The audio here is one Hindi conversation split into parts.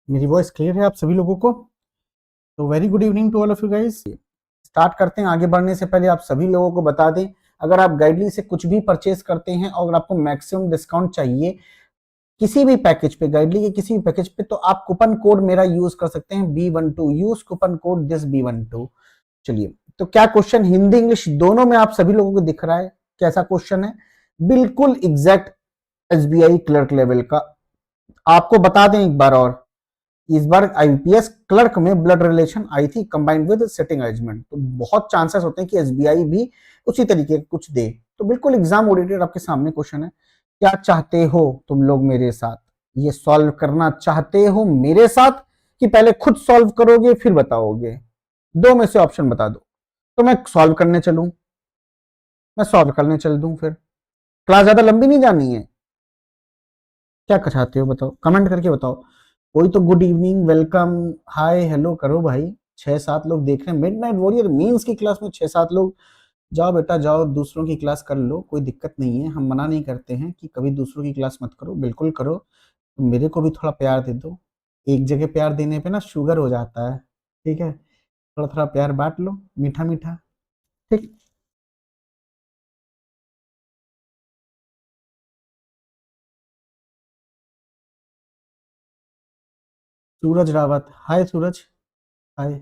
मेरी वॉइस क्लियर है आप सभी लोगों को? तो very good evening to all of you guys. Start करते हैं। आगे बढ़ने से पहले आप सभी लोगों को बता दें, अगर आप गाइडली से कुछ भी परचेज करते हैं और आपको मैक्सिमम डिस्काउंट चाहिए किसी भी पैकेज पे, गाइडली के किसी भी पैकेज पे, तो आप कूपन कोड मेरा यूज कर सकते हैं B12। Use coupon code this B12। चलिए, तो क्या क्वेश्चन हिंदी इंग्लिश दोनों में आप सभी लोगों को दिख रहा है? कैसा क्वेश्चन है? बिल्कुल एग्जैक्ट SBI क्लर्क लेवल का। आपको बता दें एक बार और, इस बार आईपीएस क्लर्क में ब्लड रिलेशन आई थी कंबाइंड विद सिटिंग अरेंजमेंट, तो बहुत चांसेस होते हैं कि एसबीआई भी उसी तरीके का कुछ दे। तो बिल्कुल एग्जाम ओरिएंटेड आपके सामने क्वेश्चन है। क्या चाहते हो तुम लोग मेरे साथ? ये सॉल्व करना चाहते हो मेरे साथ कि पहले खुद सॉल्व करोगे फिर बताओगे? दो में से ऑप्शन बता दो। तो मैं सॉल्व करने चलूं, मैं सॉल्व करने चल दूं, फिर क्लास ज्यादा लंबी नहीं जानी है। क्या चाहते हो बताओ, कमेंट करके बताओ। कोई तो गुड इवनिंग, वेलकम, हाय, हेलो करो भाई। 6-7 लोग देख रहे हैं। मिडनाइट वॉरियर मींस की क्लास में 6-7 लोग। जाओ बेटा जाओ, दूसरों की क्लास कर लो, कोई दिक्कत नहीं है। हम मना नहीं करते हैं कि कभी दूसरों की क्लास मत करो, बिल्कुल करो। तो मेरे को भी थोड़ा प्यार दे दो। एक जगह प्यार देने पे ना शुगर हो जाता है, ठीक है? थोड़ा थोड़ा प्यार बांट लो, मीठा मीठा। ठीक। सूरज रावत, हाय सूरज, हाय।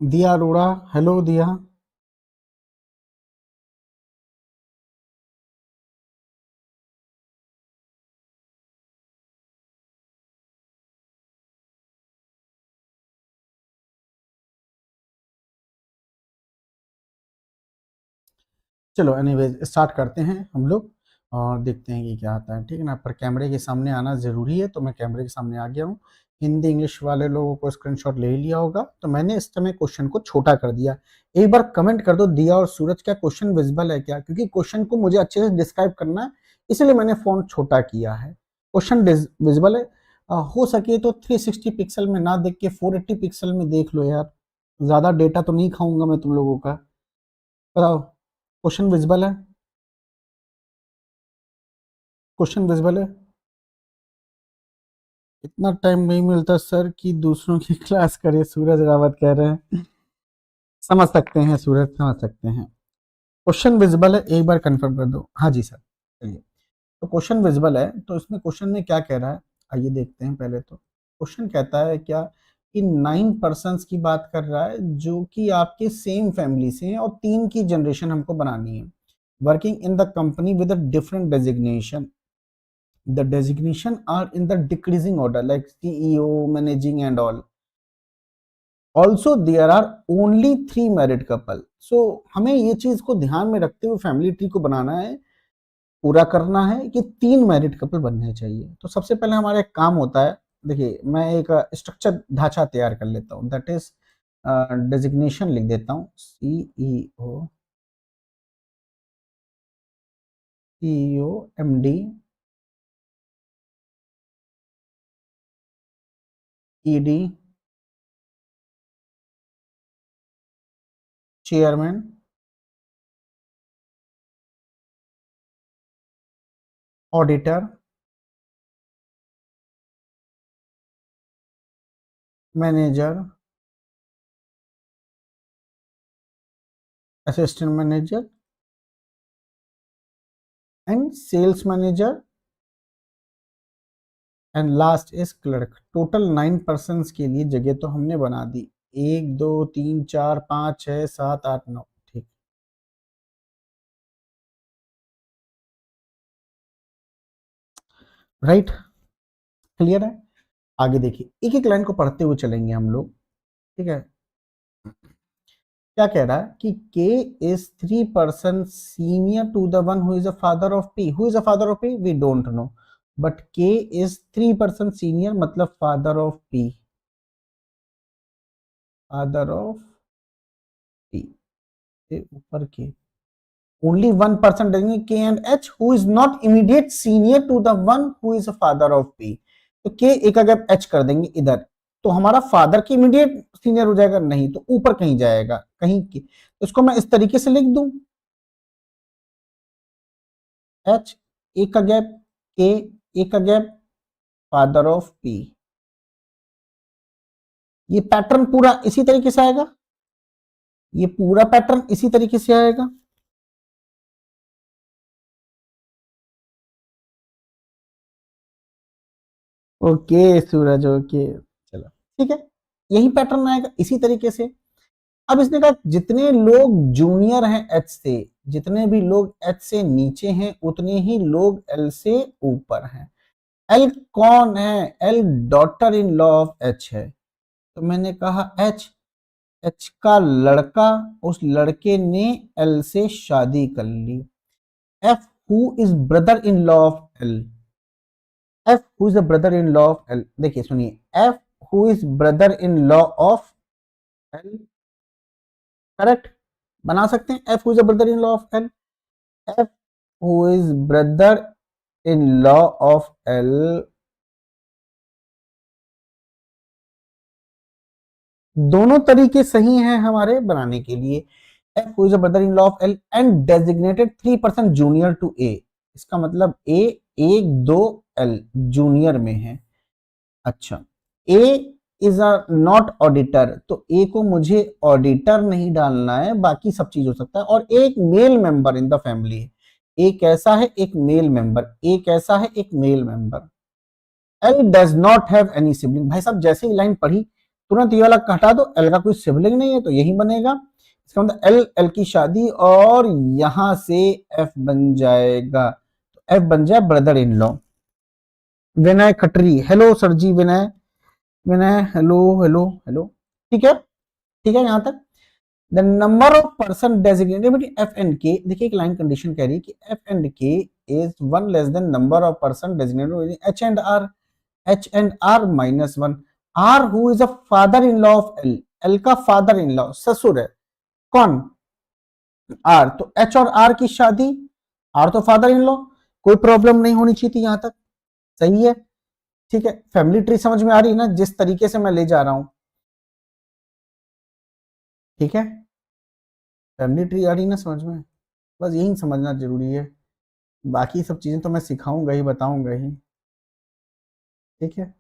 दिया अरोड़ा, हेलो दिया। चलो एनीवेज स्टार्ट करते हैं हम लोग और देखते हैं कि क्या आता है, ठीक है ना? पर कैमरे के सामने आना ज़रूरी है, तो मैं कैमरे के सामने आ गया हूँ। हिंदी इंग्लिश वाले लोगों को स्क्रीनशॉट ले लिया होगा, तो मैंने इस समय क्वेश्चन को छोटा कर दिया। एक बार कमेंट कर दो दिया और सूरज, क्या क्वेश्चन विजिबल है क्या? क्योंकि क्वेश्चन को मुझे अच्छे से डिस्क्राइब करना है, इसलिए मैंने फ़ॉन्ट छोटा किया है। क्वेश्चन विजिबल है? हो सके तो 360 पिक्सल में ना देख के 480 पिक्सल में देख लो यार। ज़्यादा डेटा तो नहीं खाऊंगा मैं तुम लोगों का। बताओ, क्वेश्चन विजिबल है? क्वेश्चन विजिबल है? इतना टाइम नहीं मिलता सर कि दूसरों की क्लास करे, सूरज रावत कह रहे हैं। समझ सकते हैं सूरज, समझ सकते हैं। क्वेश्चन विजिबल है, एक बार कंफर्म कर दो। हाँ जी सर। चलिए, तो क्वेश्चन विजिबल है, तो इसमें क्वेश्चन में क्या कह रहा है आइए देखते हैं। पहले तो क्वेश्चन कहता है क्या, कि 9 पर्सन्स की बात कर रहा है जो कि आपके सेम फैमिली से हैं और 3 की जनरेशन हमको बनानी है। Working in the company with a different designation. The designation are in the decreasing order like CEO, managing and all. Also there are only 3 married couple. So हमें ये चीज को ध्यान में रखते हुए फैमिली ट्री को बनाना है, पूरा करना है कि 3 मैरिड कपल बनने चाहिए। तो सबसे पहले हमारा एक काम होता है, देखिए मैं एक स्ट्रक्चर ढांचा तैयार कर लेता हूँ, दैट इज डेजिग्नेशन लिख देता हूँ, CEO, MD, ED, chairman, auditor, manager, assistant manager and sales manager and last is clerk. Total 9 person के लिए जगह तो हमने बना दी। 1 2 3 4 5 6 7 8 9। ठीक, राइट, क्लियर है? आगे देखिए, एक एक लाइन को पढ़ते हुए चलेंगे हम लोग, ठीक है? क्या कह रहा है कि K is 3 person senior to the one who is a father of P। Who is a father of P? We don't know. But K is 3% senior, मतलब father of P, father of P से ऊपर के, only 1% designated K and H who is not immediate senior to the one who is a father of P. तो K एक अगर H कर देंगे इधर, तो हमारा फादर की इमीडिएट सीनियर हो जाएगा, नहीं तो ऊपर कहीं जाएगा कहीं की, तो इसको मैं इस तरीके से लिख दूं, H एक का गैप, K एक का गैप, फादर ऑफ P। ये पैटर्न पूरा इसी तरीके से आएगा, ये पूरा पैटर्न इसी तरीके से आएगा। ओके सूरज, ओके चलो ठीक है, यही पैटर्न आएगा इसी तरीके से। अब इसने कहा जितने लोग जूनियर हैं एच से, जितने भी लोग एच से नीचे हैं उतने ही लोग एल से ऊपर हैं। एल कौन है? L daughter in law of H है। तो मैंने कहा एच, एच का लड़का, उस लड़के ने एल से शादी कर ली। F who is brother in law of L, F who is the brother in law of L, देखिए सुनिए, F who is brother in law of L, correct बना सकते हैं, F who is the brother in law of L, F who is brother in law of L, दोनों तरीके सही हैं हमारे बनाने के लिए। F who is the brother in law of L and designated 3% junior to ए, इसका मतलब ए 1 2 एल जूनियर में है। अच्छा, A is a not auditor, तो ए को मुझे ऑडिटर नहीं डालना है, बाकी सब चीज हो सकता है, और एक male member in the family है। ए कैसा है? एक मेल मेंबर। ए कैसा है? एक male member. L does not have any sibling, भाई साहब जैसे ही लाइन पढ़ी तुरंत ये वाला हटा दो, एल का कोई सिबलिंग नहीं है, तो यही बनेगा। इसका मतलब एल, एल की शादी, और यहां से एफ बन जाएगा, तो एफ बन जाए brother in law. Vinay Khatri, hello sir ji, Vinay, Vinay hello hello hello, ठीक है, ठीक है यहां तक। The number of person designated F and K, देखिए एक लाइन कंडीशन कह रही है कि F and K is 1 less than number of person designated H and R, H and R -1, R who is a father in law of L, L का फादर इन लॉ ससुर है कौन? आर, तो एच और आर की शादी, आर तो फादर इन लॉ, कोई प्रॉब्लम नहीं होनी चाहिए थी यहां तक, सही है, ठीक है। फैमिली ट्री समझ में आ रही है ना जिस तरीके से मैं ले जा रहा हूं, ठीक है, फैमिली ट्री आ रही ना समझ में, बस यही समझना जरूरी है, बाकी सब चीजें तो मैं सिखाऊंगा ही, बताऊंगा ही, ठीक है।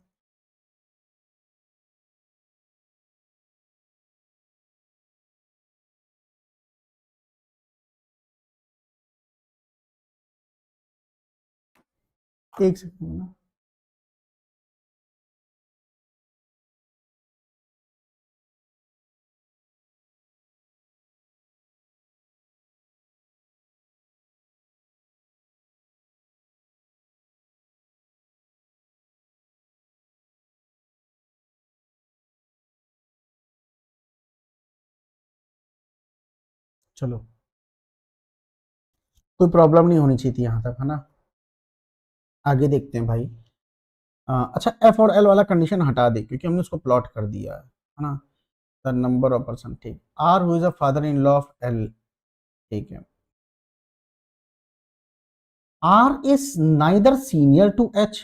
एक सेकंड ना, चलो कोई प्रॉब्लम नहीं होनी चाहिए थी यहां तक, है ना। आगे देखते हैं भाई। अच्छा, एफ और एल वाला कंडीशन हटा दे क्योंकि हमने उसको प्लॉट कर दिया है ना। द नंबर ऑफ पर्सन, ठीक। R who is a father in law of L, ठीक है। R is neither senior to H,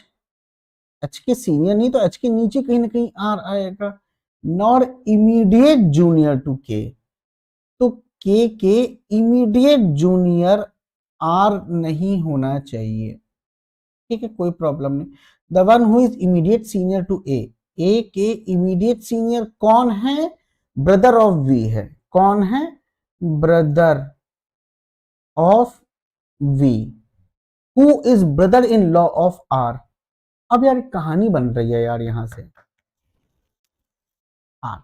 H के सीनियर नहीं तो एच के नीचे कहीं ना कहीं आर आएगा, नॉर इमीडिएट जूनियर टू के, तो के इमीडिएट जूनियर आर नहीं होना चाहिए, ठीक है, कोई प्रॉब्लम नहीं। The one who is immediate senior to A के इमीडिएट सीनियर कौन है? ब्रदर ऑफ वी है, कौन है? Brother of V, who is brother in law of R. अब यार एक कहानी बन रही है यार यहां से, आर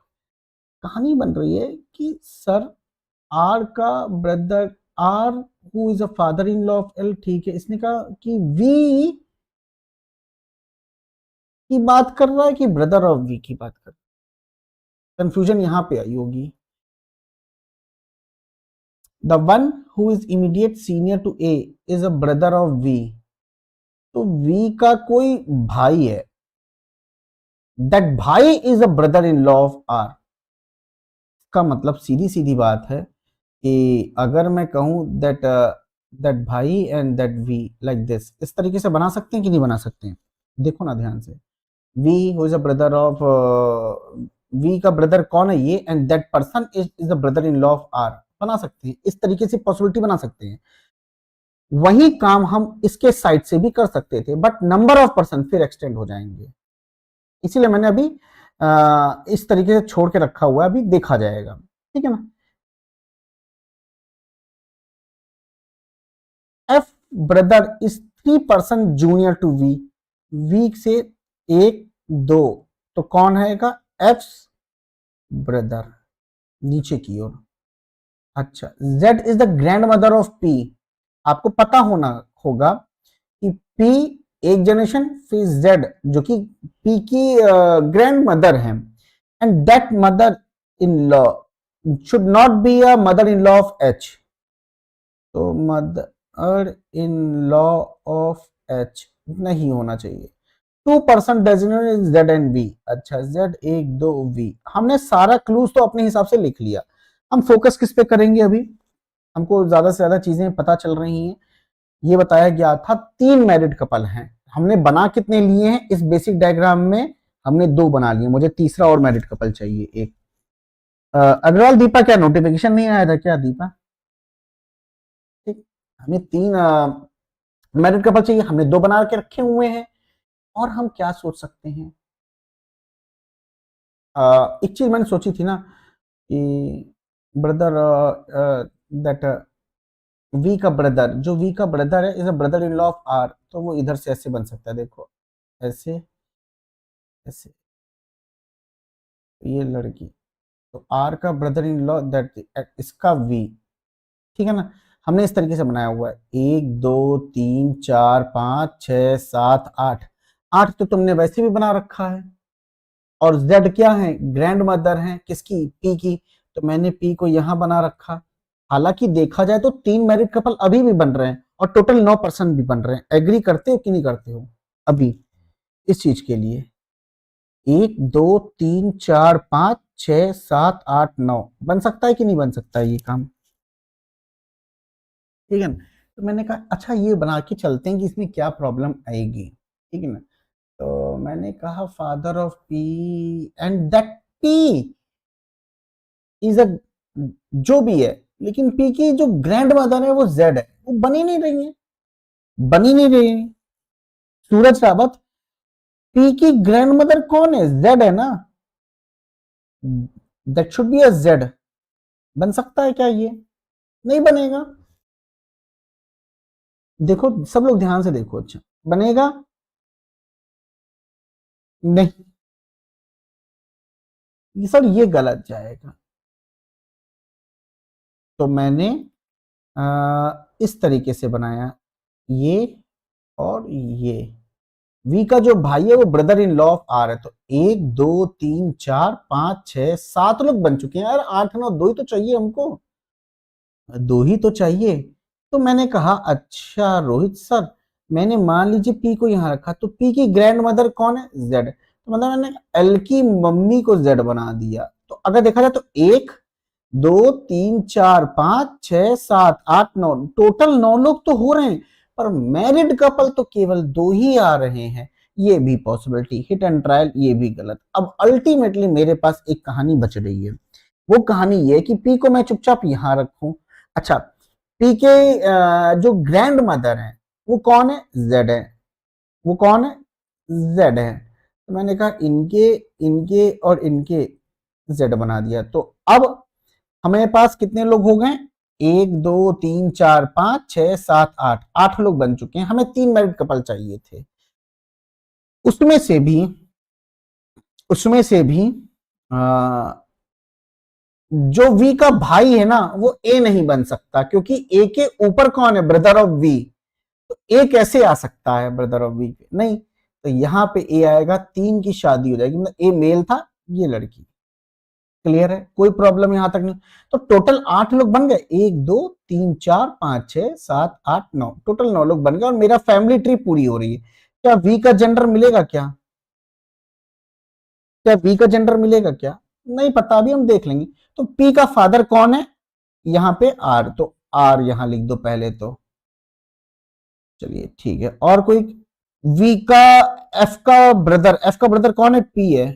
कहानी बन रही है कि सर आर का brother, R who is a father in law of L, ठीक है, इसने कहा कि वी की बात कर रहा है कि ब्रदर ऑफ वी की बात कर रहा है, कंफ्यूजन यहां पे आई होगी। The one who is immediate senior to A is a brother of V, तो वी का कोई भाई है, दैट भाई is a brother in law of R. का मतलब सीधी सीधी बात है कि अगर मैं कहूं दैट दैट भाई and that V like this, इस तरीके से बना सकते हैं कि नहीं बना सकते हैं? देखो ना ध्यान से, V who is a brother of, V का ब्रदर कौन है ये, and that person is a brother in law of R, बना सकते हैं इस तरीके से, पॉसिबिलिटी बना सकते हैं। वही काम हम इसके साइड से भी कर सकते थे, बट नंबर ऑफ पर्सन फिर एक्सटेंड हो जाएंगे, इसीलिए मैंने अभी इस तरीके से छोड़ के रखा हुआ है, अभी देखा जाएगा, ठीक है ना। F brother is 3% junior to V, V से एक दो, तो कौन है एफ ब्रदर, नीचे की ओर। अच्छा, Z is the grand mother of P, आपको पता होना होगा कि पी एक जनरेशन, फिर जेड जो कि पी की ग्रैंड मदर है, and that mother in law should not be a mother in law of H. तो mother in law of H नहीं होना चाहिए। 2% डेजिग्नेटेड जेड एंड वी, अच्छा जेड एक दो वी, हमने सारा क्लूज तो अपने हिसाब से लिख लिया। हम फोकस किस पे करेंगे अभी, हमको ज्यादा से ज्यादा चीजें पता चल रही हैं। ये बताया गया था 3 मैरिड कपल हैं, हमने बना कितने लिए हैं इस बेसिक डायग्राम में, हमने 2 बना लिए, मुझे तीसरा और मैरिड कपल चाहिए एक। अग्रवाल दीपा, क्या नोटिफिकेशन नहीं आया था क्या दीपा? ठीक, हमें 3 मैरिड कपल चाहिए, हमने 2 बना के रखे हुए हैं। और हम क्या सोच सकते हैं, एक चीज मैंने सोची थी ना कि ब्रदर दैट वी का ब्रदर, जो वी का ब्रदर है is a brother in law of R, तो वो इधर से ऐसे बन सकता है, देखो ऐसे ऐसे, ये लड़की, तो आर का ब्रदर इन लॉ दैट इसका वी, ठीक है ना। हमने इस तरीके से बनाया हुआ है, 1 2 3 4 5 6 7 8, 8 तो तुमने वैसे भी बना रखा है। और जेड क्या है, ग्रैंड मदर है किसकी, पी की, तो मैंने पी को यहां बना रखा। हालांकि देखा जाए तो 3 मैरिड कपल अभी भी बन रहे हैं और टोटल 9% भी बन रहे हैं, एग्री करते हो कि नहीं करते हो अभी इस चीज के लिए? 1 2 3 4 5 6 7 8 9 बन सकता है कि नहीं बन सकता है ये काम? ठीक है ना। तो मैंने कहा अच्छा ये बना के चलते हैं कि इसमें क्या प्रॉब्लम आएगी, ठीक है ना। तो मैंने कहा father of P and that P is अ, जो भी है, लेकिन पी की जो ग्रैंड मदर है वो जेड है, वो बनी नहीं रही है, बनी नहीं रही है। सूरज रावत, पी की ग्रैंड मदर कौन है, जेड है ना, that should be a Z. बन सकता है क्या ये? नहीं बनेगा। देखो सब लोग ध्यान से देखो, अच्छा बनेगा नहीं, ये सर ये गलत जाएगा। तो मैंने इस तरीके से बनाया, ये और ये, वी का जो भाई है वो brother in law of R है, तो 1 2 3 4 5 6 7 लोग बन चुके हैं यार, 8 9, 2 ही तो चाहिए हमको, 2 ही तो चाहिए। तो मैंने कहा अच्छा रोहित सर, मैंने मान लीजिए पी को यहां रखा, तो पी की ग्रैंड मदर कौन है, जेड, तो मतलब मैंने एल की मम्मी को जेड बना दिया। तो अगर देखा जाए तो 1 2 3 4 5 6 7 8 9, टोटल 9 लोग तो हो रहे हैं, पर मैरिड कपल तो केवल 2 ही आ रहे हैं, ये भी पॉसिबिलिटी, हिट एंड ट्रायल, ये भी गलत। अब अल्टीमेटली मेरे पास एक कहानी बच रही है, वो कहानी ये कि पी को मैं चुपचाप यहां रखूं। अच्छा, पी के जो ग्रैंड मदर है वो कौन है, जेड है, वो कौन है, जेड है। तो मैंने कहा इनके इनके और इनके जेड बना दिया। तो अब हमारे पास कितने लोग हो गए, 1 2 3 4 5 6 7 8, 8 लोग बन चुके हैं, हमें 3 मैरिड कपल चाहिए थे। उसमें से भी उसमें से भी आ, जो वी का भाई है ना वो ए नहीं बन सकता, क्योंकि ए के ऊपर कौन है, ब्रदर ऑफ वी, तो ए कैसे आ सकता है ब्रदर ऑफ वी पे, नहीं। तो यहां पे ए आएगा, 3 की शादी हो जाएगी, मतलब ए मेल था, ये लड़की, क्लियर है, कोई प्रॉब्लम यहां तक नहीं। तो टोटल 8 लोग बन गए, 1 2 3 4 5 6 7 8 9, टोटल 9 लोग बन गए और मेरा फैमिली ट्री पूरी हो रही है। क्या वी का जेंडर मिलेगा क्या? क्या वी का जेंडर मिलेगा क्या? नहीं पता, अभी हम देख लेंगे। तो पी का फादर कौन है? यहाँ पे आर, तो आर यहां लिख दो पहले तो। चलिए ठीक है, और कोई? वी का, एफ का ब्रदर कौन है? पी है।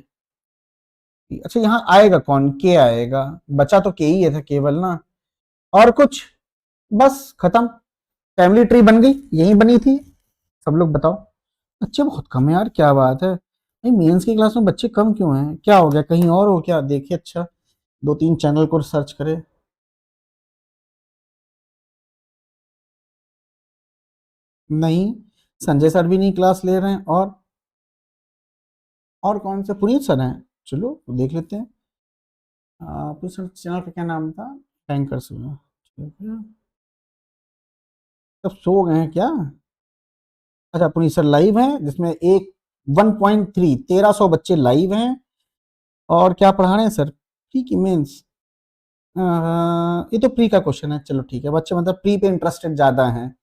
अच्छा यहाँ आएगा कौन? के आएगा, बचा तो के ही है था केवल ना, और कुछ? बस खत्म, फैमिली ट्री बन गई, यही बनी थी। सब लोग बताओ। बच्चे बहुत कम है यार, क्या बात है? नहीं, मेंस की क्लास में बच्चे कम क्यों हैं? क्या हो गया, कहीं और हो क्या? देखिए, अच्छा 2 3 चैनल को सर्च करे। नहीं, संजय सर भी नहीं क्लास ले रहे हैं, और कौन से पुनीत सर हैं? चलो देख लेते हैं। पुनीत सर चैनल का क्या नाम था? टैंकर्स में। ठीक है। सब सो गए हैं क्या? अच्छा, पुनीत सर लाइव हैं, जिसमें एक 1.3 1300 बच्चे लाइव हैं। और क्या पढ़ा रहे हैं सर? प्री की मेंस। ये तो प्री का क्वेश्चन है, चलो ठीक है, बच्चे मतलब प्री पे इंटरेस्टेड ज्यादा हैं।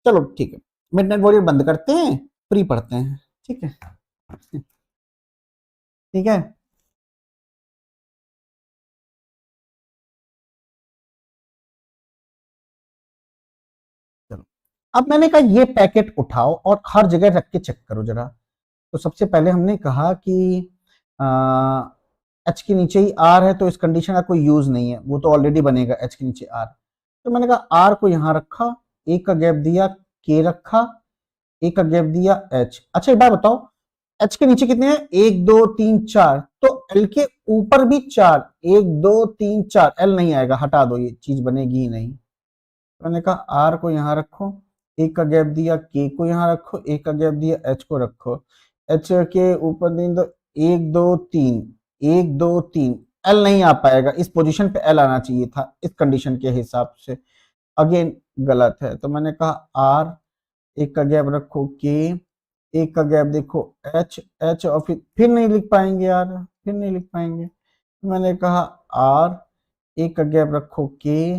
चलो ठीक है, मिडनाइट वॉरियर बंद करते हैं, प्री पढ़ते हैं। ठीक है, ठीक है। चलो, अब मैंने कहा ये पैकेट उठाओ और हर जगह रख के चेक करो जरा। तो सबसे पहले हमने कहा कि एच के नीचे ही आर है, तो इस कंडीशन का कोई यूज नहीं है, वो तो ऑलरेडी बनेगा एच के नीचे आर। तो मैंने कहा आर को यहां रखा, एक का गैप दिया, के रखा, एक का गैप दिया, एच। अच्छा एक बात बताओ, एच के नीचे कितने हैं? 1 2 3 4, तो एल के ऊपर भी 4, 1 2 3 4, एल नहीं आएगा, हटा दो, ये चीज बनेगी ही नहीं। मैंने कहा आर को यहां रखो, एक का गैप दिया, के को यहां रखो, एक का गैप दिया, एच को रखो। एच के ऊपर दिन तो 1 2 3, 1 2 3, एल नहीं आ पाएगा, इस पोजीशन पे एल आना चाहिए था इस कंडीशन के हिसाब से। अगेन गलत है, तो मैंने कहा आर, एक का गैप रखो, के, एक का गैप देखो, एच, एच, और फिर नहीं लिख पाएंगे यार, फिर नहीं लिख पाएंगे। मैंने कहा आर, एक का गैप रखो, के,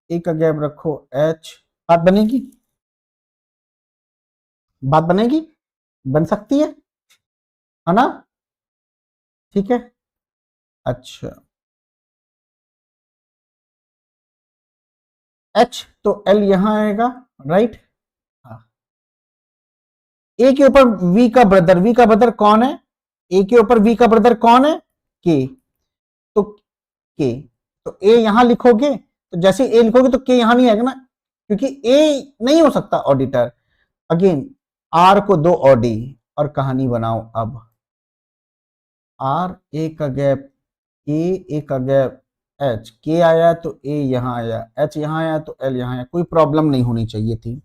एक का गैप रखो, एच। बात बनेगी? बात बनेगी? बन सकती है ना? ठीक है। अच्छा, एच तो एल यहां आएगा, राइट। हाँ। ए के ऊपर वी का ब्रदर, वी का ब्रदर कौन है? ए के ऊपर वी का ब्रदर कौन है? के। तो के, तो ए यहां लिखोगे, तो जैसे ए लिखोगे तो के यहां नहीं आएगा ना, क्योंकि ए नहीं हो सकता ऑडिटर। अगेन आर को दो ऑडी, और कहानी बनाओ अब। आर, ए का गैप, ए, ए का गैप, एच, के आया तो ए यहां आया, एच यहां आया तो एल यहां आया, कोई प्रॉब्लम नहीं होनी चाहिए थी,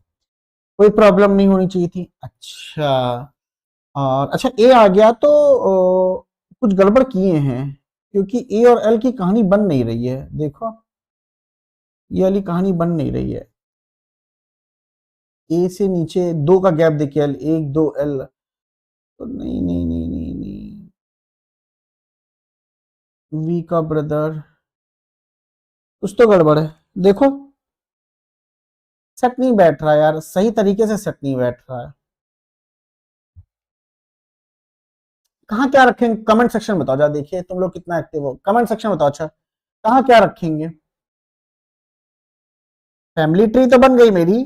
कोई प्रॉब्लम नहीं होनी चाहिए थी। अच्छा, और अच्छा ए आ गया तो कुछ गड़बड़ किए हैं, क्योंकि ए और एल की कहानी बन नहीं रही है, देखो ये वाली कहानी बन नहीं रही है। ए से नीचे 2 का गैप देखिए, एल, 1 2 एल, तो नहीं नहीं नहीं नहीं नहीं, वी का ब्रदर, कुछ तो गड़बड़ है, देखो सेट नहीं बैठ रहा यार, सही तरीके से सेट नहीं बैठ रहा है। कहाँ क्या रखेंगे? कमेंट सेक्शन बताओ जरा, देखिए तुम लोग कितना एक्टिव हो, कमेंट सेक्शन बताओ। अच्छा कहाँ क्या रखेंगे? फैमिली ट्री तो बन गई मेरी।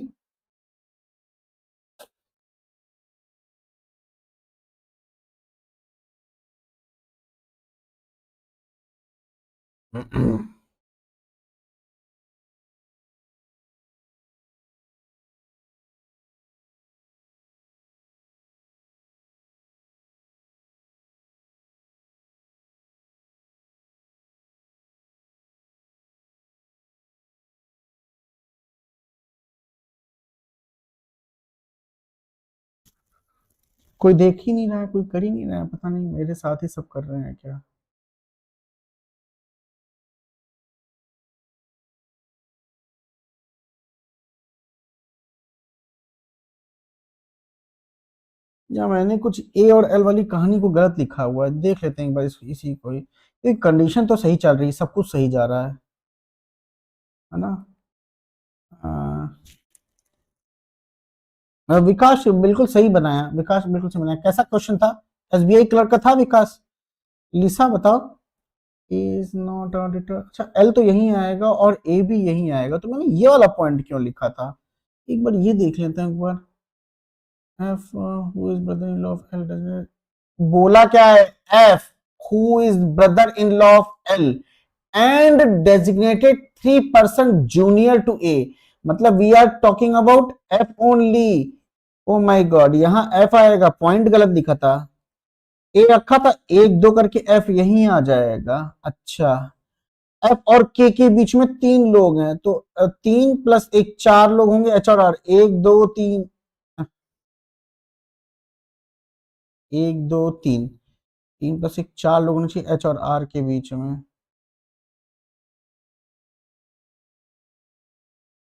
कोई देख ही नहीं रहा है, कोई कर ही नहीं रहा है, पता नहीं मेरे साथ ही सब कर रहे हैं क्या? या मैंने कुछ ए और एल वाली कहानी को गलत लिखा हुआ है, देख लेते हैं एक बार इसी को ही। तो कंडीशन तो सही चल रही है, सब कुछ सही जा रहा है ना। विकास बिल्कुल सही बनाया, विकास बिल्कुल सही बनाया। कैसा क्वेश्चन था? एसबीआई क्लर्क का था विकास। लिसा बताओ। इज नॉट ऑडिटर, अच्छा एल तो यही आएगा और ए भी यही आएगा, तो मैंने ये वाला पॉइंट क्यों लिखा था? एक बार ये देख लेते हैं एक बार। F who is brother in law of L, बोला क्या है? F who is brother in law of L and designated 3% junior to A, मतलब we are talking about F only. Oh my god, यहां एफ आएगा, पॉइंट गलत दिखा था, ए रखा था, एक दो करके एफ यहीं आ जाएगा। अच्छा, एफ और के बीच में तीन लोग हैं, तो 3 + 1 4 लोग होंगे, एच और आर, 1 2 3, 1 2 3, 3 + 1 4 लोग होने चाहिए एच और आर के बीच में।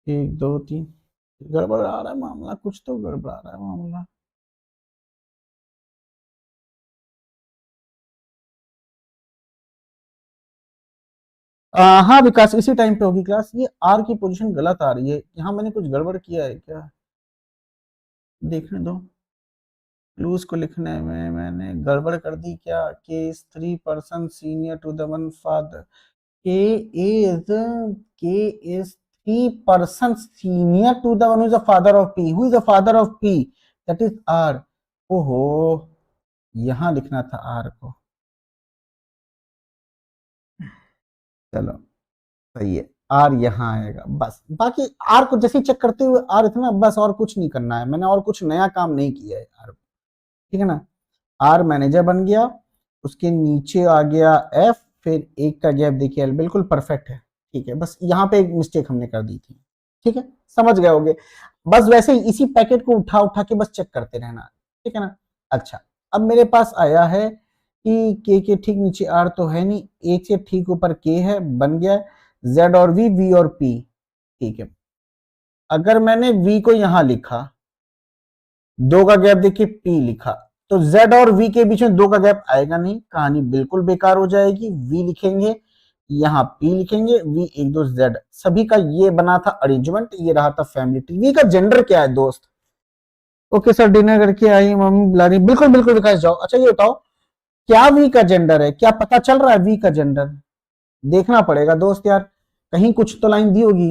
1 2 3, गड़बड़ आ रहा है मामला, कुछ तो गड़बड़ आ रहा है मामला। हाँ विकास, इसी टाइम पे होगी क्लास। ये आर की पोजीशन गलत आ रही है, यहाँ मैंने कुछ गड़बड़ किया है क्या? देखने दो, क्लूज को लिखने में मैंने गड़बड़ कर दी क्या? K is 3% senior to the one father, K is K is 3% senior to the one who is the father of P, who is the father of P, that is R. ओहो, यहां लिखना था आर को। चलो सही है, आर यहाँ आएगा बस। बाकी आर को जैसे चेक करते हुए आर इतना बस, और कुछ नहीं करना है, मैंने और कुछ नया काम नहीं किया है आर, ठीक है ना। आर मैनेजर बन गया, उसके नीचे आ गया एफ, फिर एक का गैप देखिए एल, बिल्कुल परफेक्ट है। ठीक है, बस यहाँ पे एक मिस्टेक हमने कर दी थी, ठीक है, समझ गए होगे। बस वैसे ही इसी पैकेट को उठा उठा के बस चेक करते रहना, ठीक है ना। अच्छा, अब मेरे पास आया है कि के ठीक नीचे आर तो है नहीं, एक से ठीक ऊपर के है, बन गया जेड और वी और पी, ठीक है। अगर मैंने वी को यहां लिखा, दो का गैप देखिए पी लिखा, तो जेड और वी के बीच में दो का गैप आएगा नहीं, कहानी बिल्कुल बेकार हो जाएगी। वी लिखेंगे, यहाँ पी लिखेंगे, वी 1 2 जेड, सभी का ये बना था अरेंजमेंट, ये रहा था फैमिली ट्री। वी का जेंडर क्या है दोस्त? ओके सर, डिनर करके आई, मम्मी बुला रही, बिल्कुल बिल्कुल विकास जाओ। अच्छा ये बताओ, क्या वी का जेंडर है? क्या पता चल रहा है वी का जेंडर? देखना पड़ेगा दोस्त यार, कहीं कुछ तो लाइन दी होगी।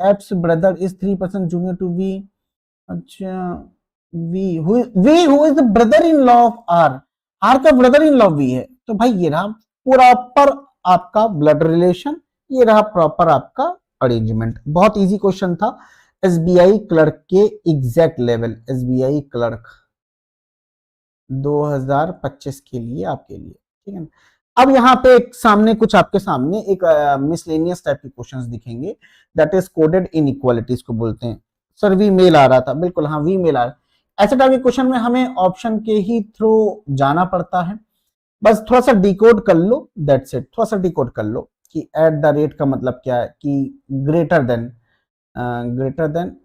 F's brother is 3% junior to V. अच्छा, V who is the brother in law of R, R का ब्रदर इन लॉ वी है, तो भाई ये रहा प्रॉपर आपका ब्लड रिलेशन, ये रहा प्रॉपर आपका अरेंजमेंट। बहुत इजी क्वेश्चन था, एसबीआई क्लर्क के एग्जैक्ट लेवल, एसबीआई क्लर्क 2025 के लिए आपके लिए, ठीक है ना। अब यहाँ पे एक सामने कुछ आपके सामने एक मिसलेनियस टाइप के क्वेश्चंस दिखेंगे, दैट इज कोडेड इनइक्वालिटीज को बोलते हैं। सर वी मेल आ रहा था, बिल्कुल हाँ वी मेल आ रहा है। ऐसे टाइप के क्वेश्चन में हमें ऑप्शन के ही थ्रू जाना पड़ता है, बस थोड़ा सा डिकोड कर लो, दैट्स इट, थोड़ा सा डिकोड कर लो कि एट द रेट का मतलब क्या है, कि greater than, greater than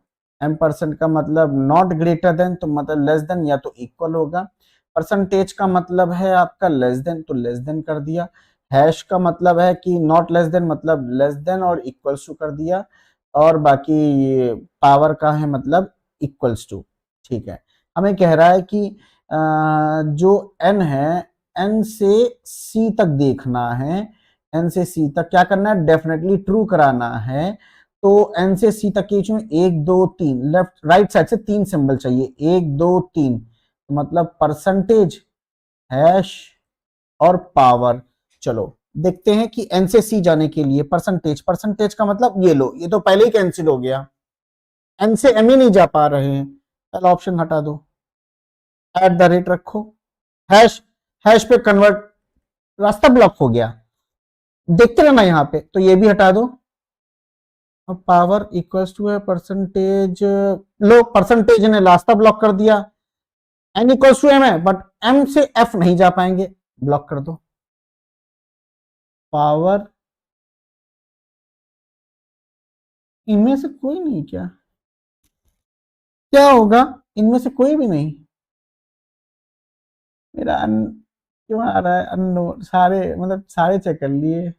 M% का मतलब नॉट ग्रेटर देन, तो मतलब लेस देन या तो इक्वल होगा। परसेंटेज का मतलब है आपका लेस देन, तो लेस देन कर दिया। हैश का मतलब है कि नॉट लेस देन, मतलब लेस देन और इक्वल्स टू कर दिया। और बाकी पावर का है मतलब इक्वल्स टू, ठीक है। हमें कह रहा है कि जो n है, n से c तक देखना है, n से c तक क्या करना है, डेफिनेटली ट्रू कराना है। तो एन से सी तक के बीच में 1 2 3, लेफ्ट राइट साइड से 3 सिंबल चाहिए, 1 2 3, मतलब परसेंटेज, हैश और पावर। चलो देखते हैं कि एन से सी जाने के लिए परसेंटेज, परसेंटेज का मतलब ये लो, ये तो पहले ही कैंसिल हो गया, एन से एम ही नहीं जा पा रहे हैं, पहला ऑप्शन हटा दो, एट द रेट रखो, हैश, हैश पे कन्वर्ट, रास्ता ब्लॉक हो गया, देखते रहना यहाँ पे, तो ये भी हटा दो। अब पावर इक्वल्स टू है परसेंटेज, लो परसेंटेज ने रास्ता ब्लॉक कर दिया, एन इक्वल्स टू एम है, बट एम से एफ नहीं जा पाएंगे, ब्लॉक कर दो। पावर, इनमें से कोई नहीं क्या? क्या होगा, इनमें से कोई भी नहीं? मेरा क्यों आ रहा है अननोन? सारे मतलब सारे चेक कर लिए।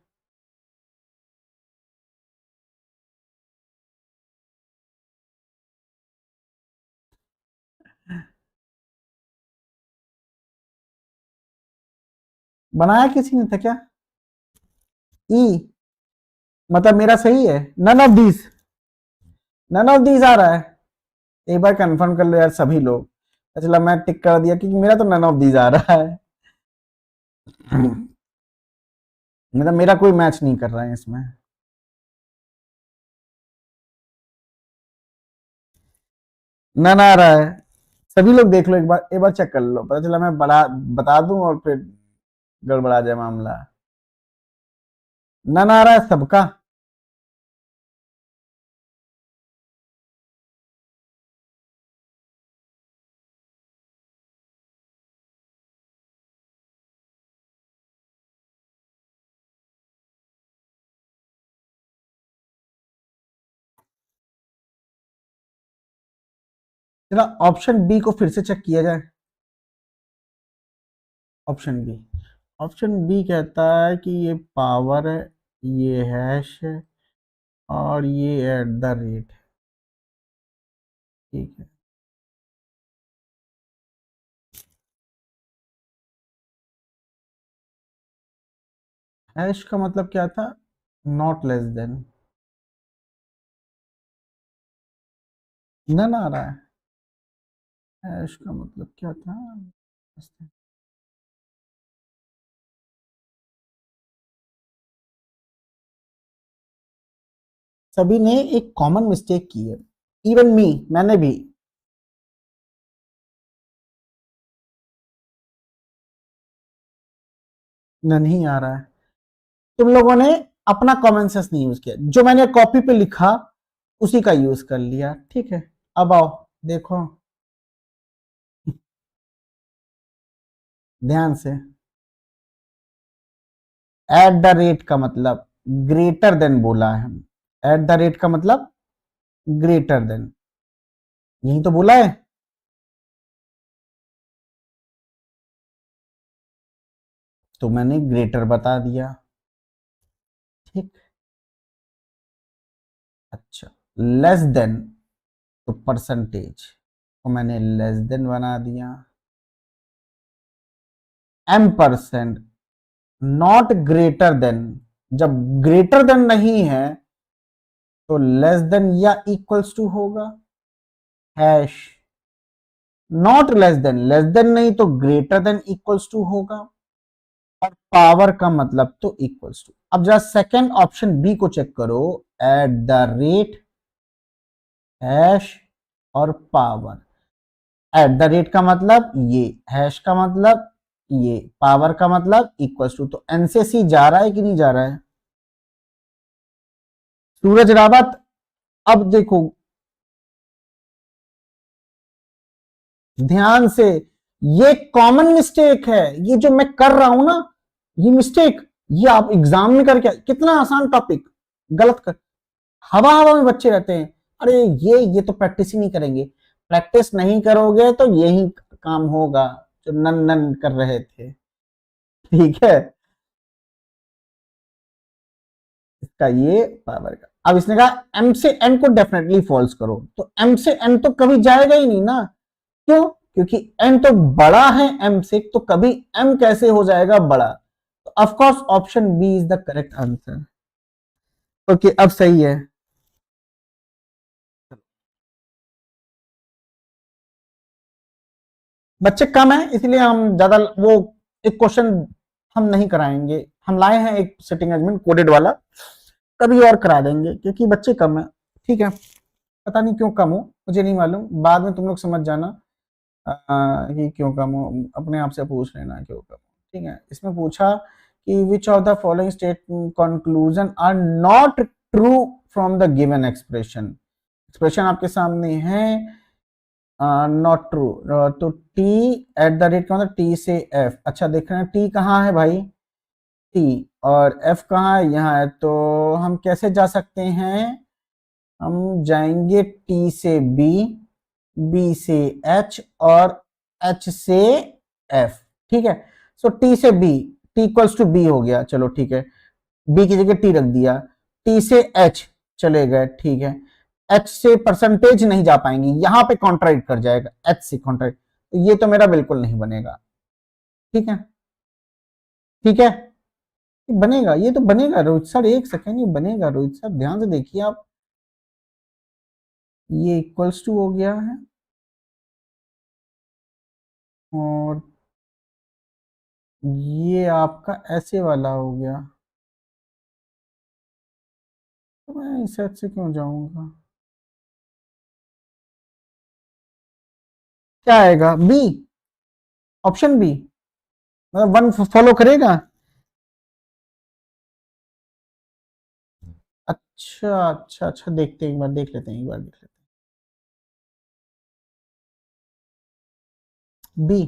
बनाया किसी ने था क्या? ई मतलब मेरा सही है, none of these, none of these आ रहा है। एक बार कंफर्म कर लो यार सभी लोग। चला मैं टिक कर दिया क्योंकि मेरा तो नन ऑफ दीज आ रहा है। मतलब मेरा कोई मैच नहीं कर रहा है इसमें। नन आ रहा है। सभी लोग देख लो, एक बार चेक कर लो, पता चला मैं बड़ा बता दूं और फिर गड़बड़ा जाए मामला। नन आ रहा है सबका। चला ऑप्शन बी को फिर से चेक किया जाए। ऑप्शन बी, ऑप्शन बी कहता है कि ये पावर है, ये हैश है, और ये एट द रेट है। ठीक है। हैश का मतलब क्या था? Not less then. नन आ रहा है। हैश का मतलब क्या था? सभी ने एक कॉमन मिस्टेक की है, इवन मी, मैंने भी। नहीं आ रहा है। तुम लोगों ने अपना कॉमन सेंस नहीं यूज किया, जो मैंने कॉपी पे लिखा उसी का यूज कर लिया। ठीक है, अब आओ देखो ध्यान से। एट द रेट का मतलब ग्रेटर देन बोला है। एट द रेट का मतलब ग्रेटर देन, यही तो बोला है। तो मैंने ग्रेटर बता दिया। ठीक। अच्छा, लेस देन तो परसेंटेज, तो मैंने लेस देन बना दिया। M percent, not greater than. जब ग्रेटर देन नहीं है तो लेस देन या इक्वल्स टू होगा। हैश, नॉट लेस देन नहीं तो ग्रेटर देन इक्वल्स टू होगा। और पावर का मतलब तो इक्वल्स टू। अब जरा सेकंड ऑप्शन बी को चेक करो। एट द रेट, हैश और पावर। एट द रेट का मतलब ये, हैश का मतलब ये, पावर का मतलब इक्वल्स टू। तो एन से सी जा रहा है कि नहीं जा रहा है? सूरज रावत, अब देखो ध्यान से, ये कॉमन मिस्टेक है, ये जो मैं कर रहा हूं ना, ये मिस्टेक, ये आप एग्जाम में करके कितना आसान टॉपिक गलत कर, हवा हवा में बच्चे रहते हैं। अरे ये तो प्रैक्टिस ही नहीं करेंगे। प्रैक्टिस नहीं करोगे तो यही काम होगा जो नन नन कर रहे थे। ठीक है, इसका ये पावर का। अब इसने कहा एम से एन को डेफिनेटली फॉल्स करो, तो एम से एन तो कभी जाएगा ही नहीं ना। क्यों? क्योंकि एन तो बड़ा है एम से, तो कभी एम कैसे हो जाएगा बड़ा? तो of course option B is the correct answer. Okay, अब सही है। बच्चे कम है इसलिए हम ज्यादा वो एक क्वेश्चन हम नहीं कराएंगे। हम लाए हैं एक सिटिंग अरेंजमेंट कोडेड वाला, कभी और करा देंगे क्योंकि बच्चे कम है। ठीक है, पता नहीं क्यों कम हो, मुझे नहीं मालूम, बाद में तुम लोग समझ जाना कि क्यों कम हो, अपने आप से पूछ लेना क्यों कम हो। ठीक है, इसमें पूछा कि which of the following state conclusion are not true from the given expression. Expression आपके सामने है, नॉट ट्रू। तो टी एट द रेट का मतलब टी से एफ। अच्छा देख रहे हैं टी कहाँ है भाई? टी। और एफ कहाँ है? यहाँ है। तो हम कैसे जा सकते हैं? हम जाएंगे टी से बी, बी से एच और एच से एफ। ठीक है, सो टी से B, T equals to B हो गया, चलो ठीक है, बी की जगह टी रख दिया, टी से एच चले गए, ठीक है, एच से परसेंटेज नहीं जा पाएंगे, यहां पे कॉन्ट्राइक्ट कर जाएगा, एच से कॉन्ट्राइक्ट, तो ये तो मेरा बिल्कुल नहीं बनेगा, ठीक है, ठीक है, बनेगा, ये तो बनेगा रोहित सर, एक सेकेंड, ये बनेगा रोहित सर, ध्यान से देखिए आप, ये इक्वल्स टू हो गया है, और ये आपका ऐसे वाला हो गया, तो मैं इस साइड से क्यों जाऊंगा, क्या आएगा, बी, ऑप्शन बी, मतलब वन फॉलो करेगा, अच्छा अच्छा अच्छा, देखते हैं एक बार, देख लेते हैं, एक बार देख लेते हैं, बी,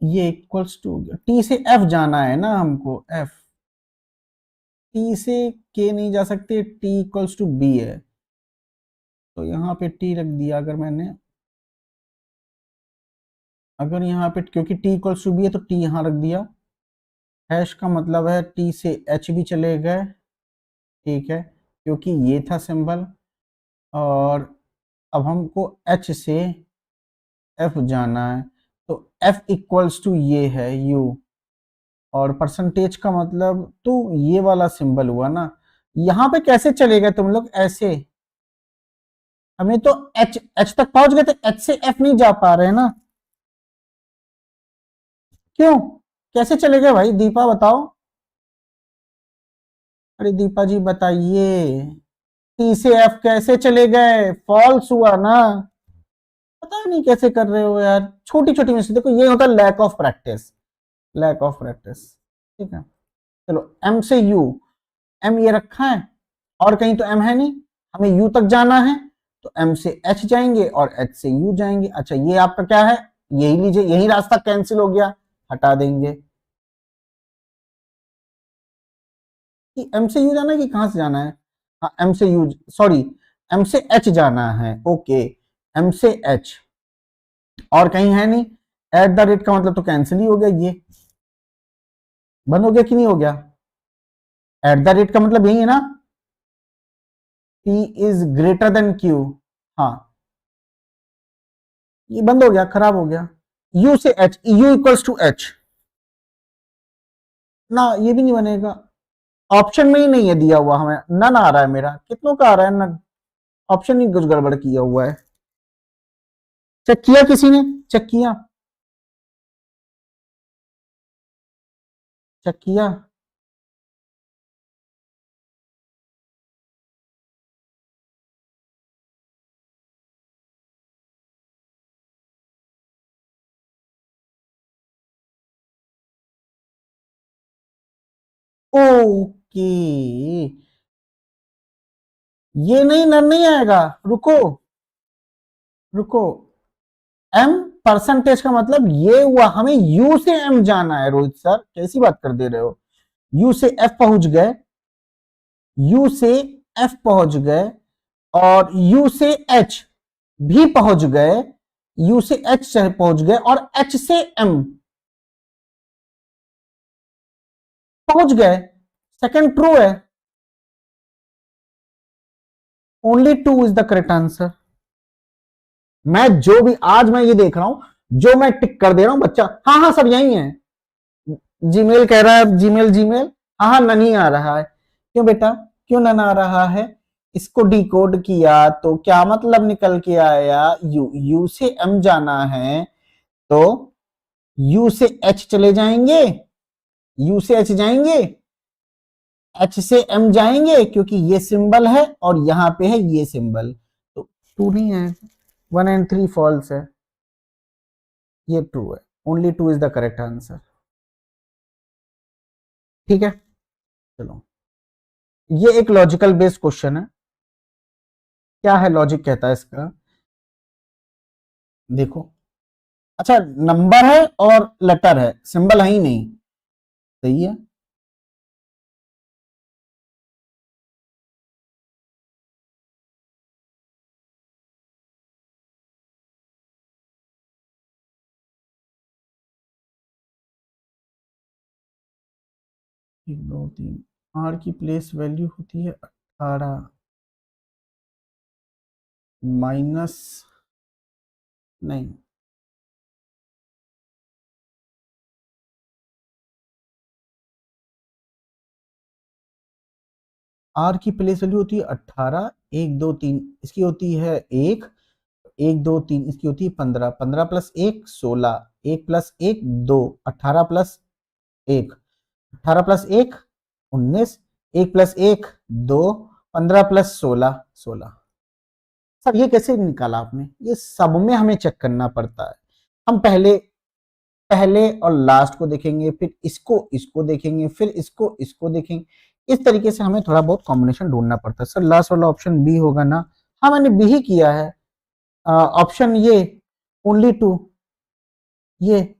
ये इक्वल्स टू, टी से एफ जाना है ना हमको, एफ, टी से के नहीं जा सकते, टी इक्वल्स टू बी है, तो यहाँ पे टी रख दिया, अगर मैंने, अगर यहाँ पे, क्योंकि टी इक्वल्स टू बी है तो टी यहाँ रख दिया, हैश का मतलब है टी से एच भी चले गए, ठीक है, क्योंकि ये था सिंबल, और अब हमको एच से एफ जाना है, तो एफ इक्वल्स टू ये है यू, और परसेंटेज का मतलब तो ये वाला सिंबल हुआ ना, यहां पे कैसे चले गए तुम लोग ऐसे, हमें तो एच एच तक पहुंच गए थे, एच से एफ नहीं जा पा रहे हैं ना, क्यों, कैसे चले गए भाई, दीपा बताओ, अरे दीपा जी बताइए, टी से एफ कैसे चले गए, फॉल्स हुआ ना, पता नहीं कैसे कर रहे हो यार, छोटी छोटी मिस्टेक, देखो ये होता है lack of practice, lack of practice, ठीक है, चलो एम से यू, एम ये रखा है, और कहीं तो एम है नहीं, हमें यू तक जाना है, तो एम से एच जाएंगे और एच से यू जाएंगे, अच्छा ये आपका क्या है, यही लीजिए, यही रास्ता कैंसिल हो गया, हटा देंगे, कि एम से यू जाना है कि कहां से जाना है, हाँ एम से यू, सॉरी, एम से एच जाना है, ओके, एम से एच, और कहीं है नहीं, एट द रेट का मतलब तो कैंसिल ही हो गया, ये बंद हो गया कि नहीं हो गया, एट द रेट का मतलब यही है ना, P is greater than Q, हाँ, ये बंद हो गया, खराब हो गया, U से H, U equals to H, ना ये भी नहीं बनेगा, ऑप्शन में ही नहीं है दिया हुआ, हमें नन आ रहा है, मेरा कितनों का आ रहा है नन, ऑप्शन ही कुछ गड़बड़ किया हुआ है, चेक किया किसी ने, चेक किया, चेक किया, ओके, ये नहीं, नन नहीं आएगा, रुको, रुको, एम परसेंटेज का मतलब ये हुआ, हमें यू से एम जाना है, रोहित सर कैसी बात कर दे रहे हो, यू से एफ पहुंच गए, यू से एफ पहुंच गए, और यू से एच भी पहुंच गए, यू से एच से पहुंच गए, और एच से एम पहुंच गए, सेकंड ट्रू है, only two is the correct answer, मैं जो भी आज मैं ये देख रहा हूं, जो मैं टिक कर दे रहा हूं बच्चा, हाँ हाँ सब यही है, जीमेल कह रहा है, जीमेल जीमेल, हाँ हाँ ननी आ रहा है, क्यों बेटा, क्यों नन आ रहा है, इसको डिकोड किया तो क्या मतलब निकल के आया, यू, यू से एम जाना है, तो यू से एच चले जाएंगे, यू से एच जाएंगे, एच से एम जाएंगे, क्योंकि ये सिंबल है और यहां पे है ये सिंबल, तो टू नहीं है, 1 एंड 3 फॉल्स है, ये ट्रू है, only two is the correct answer, ठीक है, चलो, ये एक लॉजिकल बेस्ड क्वेश्चन है, क्या है लॉजिक कहता है इसका, देखो, अच्छा नंबर है और लेटर है, सिंबल है ही नहीं, सही है, 1 2 3, आर की प्लेस वैल्यू होती है 18 माइनस, नहीं, आर की प्लेस वैल्यू होती है 18, 1 2 3 इसकी होती है 1, 1 2 3 इसकी होती है 15, 15 plus 1 16, 1 plus 1 2, 18 plus 1, 18 plus 1 19, 1 plus 1 2, 15 plus 16 16। Sir ये कैसे निकाला आपने? ये सब में हमें चेक करना पड़ता है। हम पहले पहले और लास्ट को देखेंगे, फिर इसको देखेंगे, फिर इसको देखेंगे। इस तरीके से हमें थोड़ा बहुत कॉम्बिनेशन ढूंढना पड़ता है। सर लास्ट वाला ऑप्शन बी होगा ना? हाँ मैंने बी ही किया है। ऑप्शन ये ओनली टू, ये